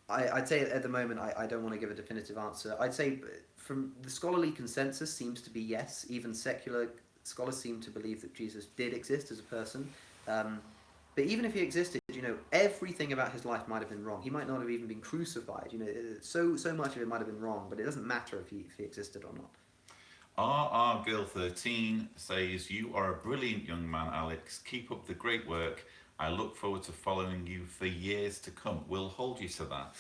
A: I'd say at the moment I don't want to give a definitive answer. I'd say from the scholarly consensus seems to be yes. Even secular scholars seem to believe that Jesus did exist as a person. But even if he existed, everything about his life might have been wrong. He might not have even been crucified. So much of it might have been wrong, but it doesn't matter if he existed or not.
B: RR Girl 13 says, you are a brilliant young man, Alex. Keep up the great work. I look forward to following you for years to come. We'll hold you to that.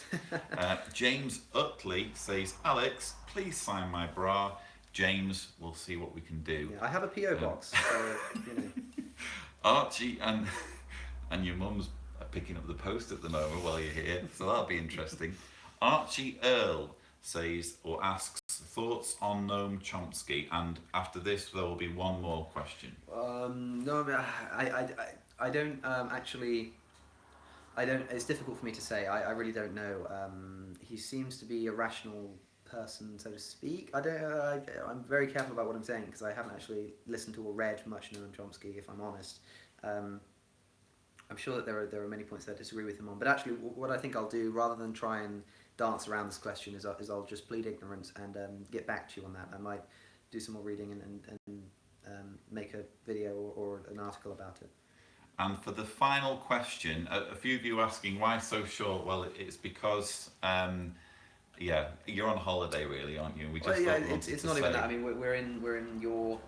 B: James Utley says, Alex, please sign my bra. James, we'll see what we can do.
A: Yeah, I have a P.O. box. So,
B: Archie and your mum's picking up the post at the moment while you're here, so that'll be interesting. Archie Earl says, or asks, thoughts on Noam Chomsky, and after this there will be one more question.
A: No, I don't actually. It's difficult for me to say. I really don't know. He seems to be a rational person, so to speak. I'm very careful about what I'm saying, because I haven't actually listened to or read much Noam Chomsky, if I'm honest. I'm sure that there are many points that I disagree with him on, but actually what I think I'll do, rather than try and dance around this question, is I'll just plead ignorance and get back to you on that. I might do some more reading and make a video or an article about it.
B: And for the final question, a few of you asking why so short. Well, it's because you're on holiday, really, aren't you?
A: It's not even that. I mean, we're in your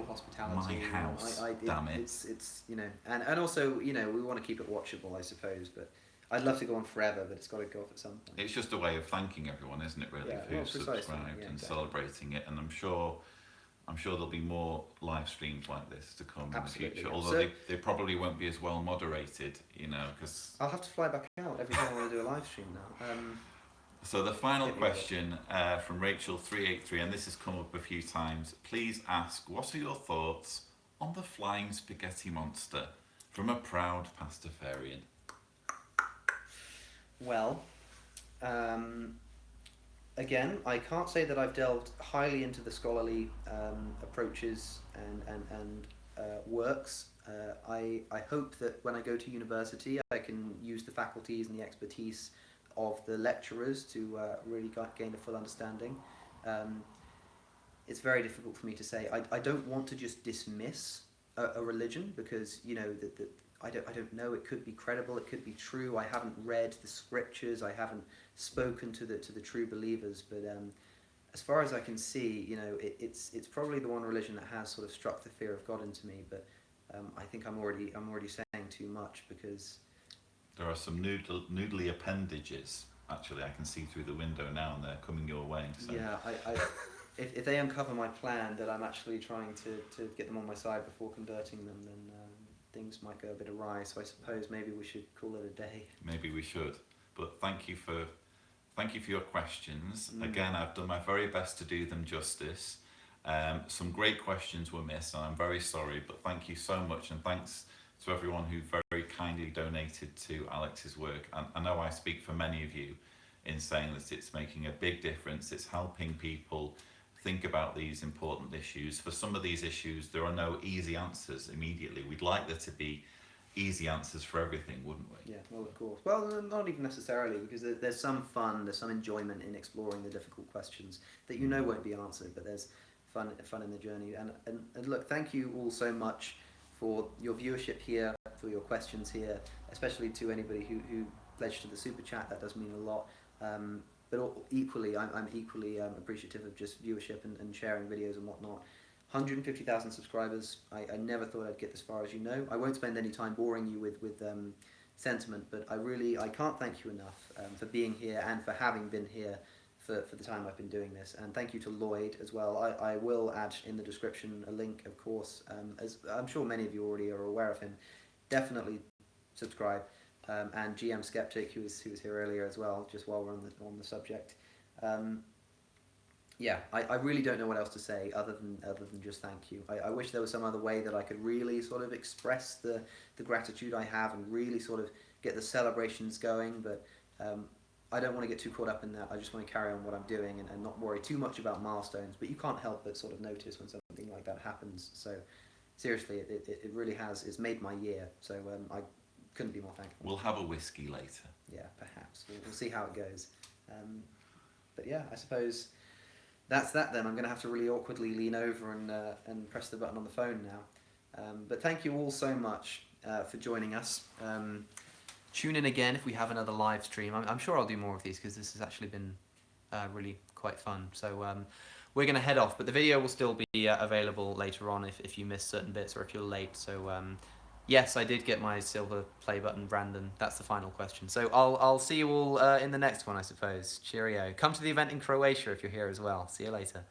A: hospitality.
B: My house. Damn it.
A: It's and also we want to keep it watchable, I suppose. But I'd love to go on forever, but it's got to go off at some point.
B: It's just a way of thanking everyone, isn't it? Really, who's subscribed and celebrating it. And I'm sure there'll be more live streams like this to come in the future. Although they probably won't be as well moderated, because
A: I'll have to fly back out every time I want to do a live stream now.
B: So the final
A: Hit me with it.
B: question from Rachel383, and this has come up a few times. Please ask, what are your thoughts on the flying spaghetti monster from a proud pastafarian?
A: Well, again, I can't say that I've delved highly into the scholarly approaches and works. I hope that when I go to university, I can use the faculties and the expertise of the lecturers to really gain a full understanding. It's very difficult for me to say. I don't want to just dismiss a religion because, you know, I don't know. It could be credible. It could be true. I haven't read the scriptures. I haven't spoken to the true believers. But as far as I can see, you know, it's probably the one religion that has sort of struck the fear of God into me. But I think I'm already saying too much because
B: There are some noodly appendages. Actually, I can see through the window now, and they're coming your way. So.
A: yeah, if they uncover my plan that I'm actually trying to get them on my side before converting them, then things might go a bit awry. So I suppose maybe we should call it a day.
B: Maybe we should. But thank you for your questions. Again, I've done my very best to do them justice. Some great questions were missed, and I'm very sorry. But thank you so much, and thanks to everyone who very kindly donated to Alex's work. And I know I speak for many of you in saying that it's making a big difference. It's helping people think about these important issues. For some of these issues, there are no easy answers immediately. We'd like there to be easy answers for everything, wouldn't we?
A: Yeah, well, of course. Well, not even necessarily, because there's some fun, there's some enjoyment in exploring the difficult questions that you know won't be answered, but there's fun in the journey. And look, thank you all so much for your viewership here, for your questions here, especially to anybody who pledged to the super chat. That does mean a lot. But equally, I'm equally appreciative of just viewership and sharing videos and whatnot. 150,000 subscribers. I never thought I'd get this far, as you know. I won't spend any time boring you with sentiment, but I can't thank you enough for being here and for having been here for the time I've been doing this. And thank you to Lloyd as well. I will add in the description a link, of course, as I'm sure many of you already are aware of him. Definitely subscribe. And GM Skeptic, who was here earlier as well, just while we're on the subject. Yeah, I really don't know what else to say other than just thank you. I wish there was some other way that I could really sort of express the gratitude I have and really sort of get the celebrations going, but I don't want to get too caught up in that. I just want to carry on what I'm doing and not worry too much about milestones, but you can't help but sort of notice when something like that happens. So seriously, it really has, it's made my year, so I couldn't be more thankful.
B: We'll have a whiskey later.
A: Yeah, perhaps. We'll see how it goes. But yeah, I suppose that's that then. I'm going to have to really awkwardly lean over and press the button on the phone now. But thank you all so much for joining us. Tune in again if we have another live stream. I'm sure I'll do more of these because this has actually been really quite fun. So we're going to head off, but the video will still be available later on if you miss certain bits or if you're late. So yes, I did get my silver play button, Brandon. That's the final question. So I'll see you all in the next one, I suppose. Cheerio. Come to the event in Croatia if you're here as well. See you later.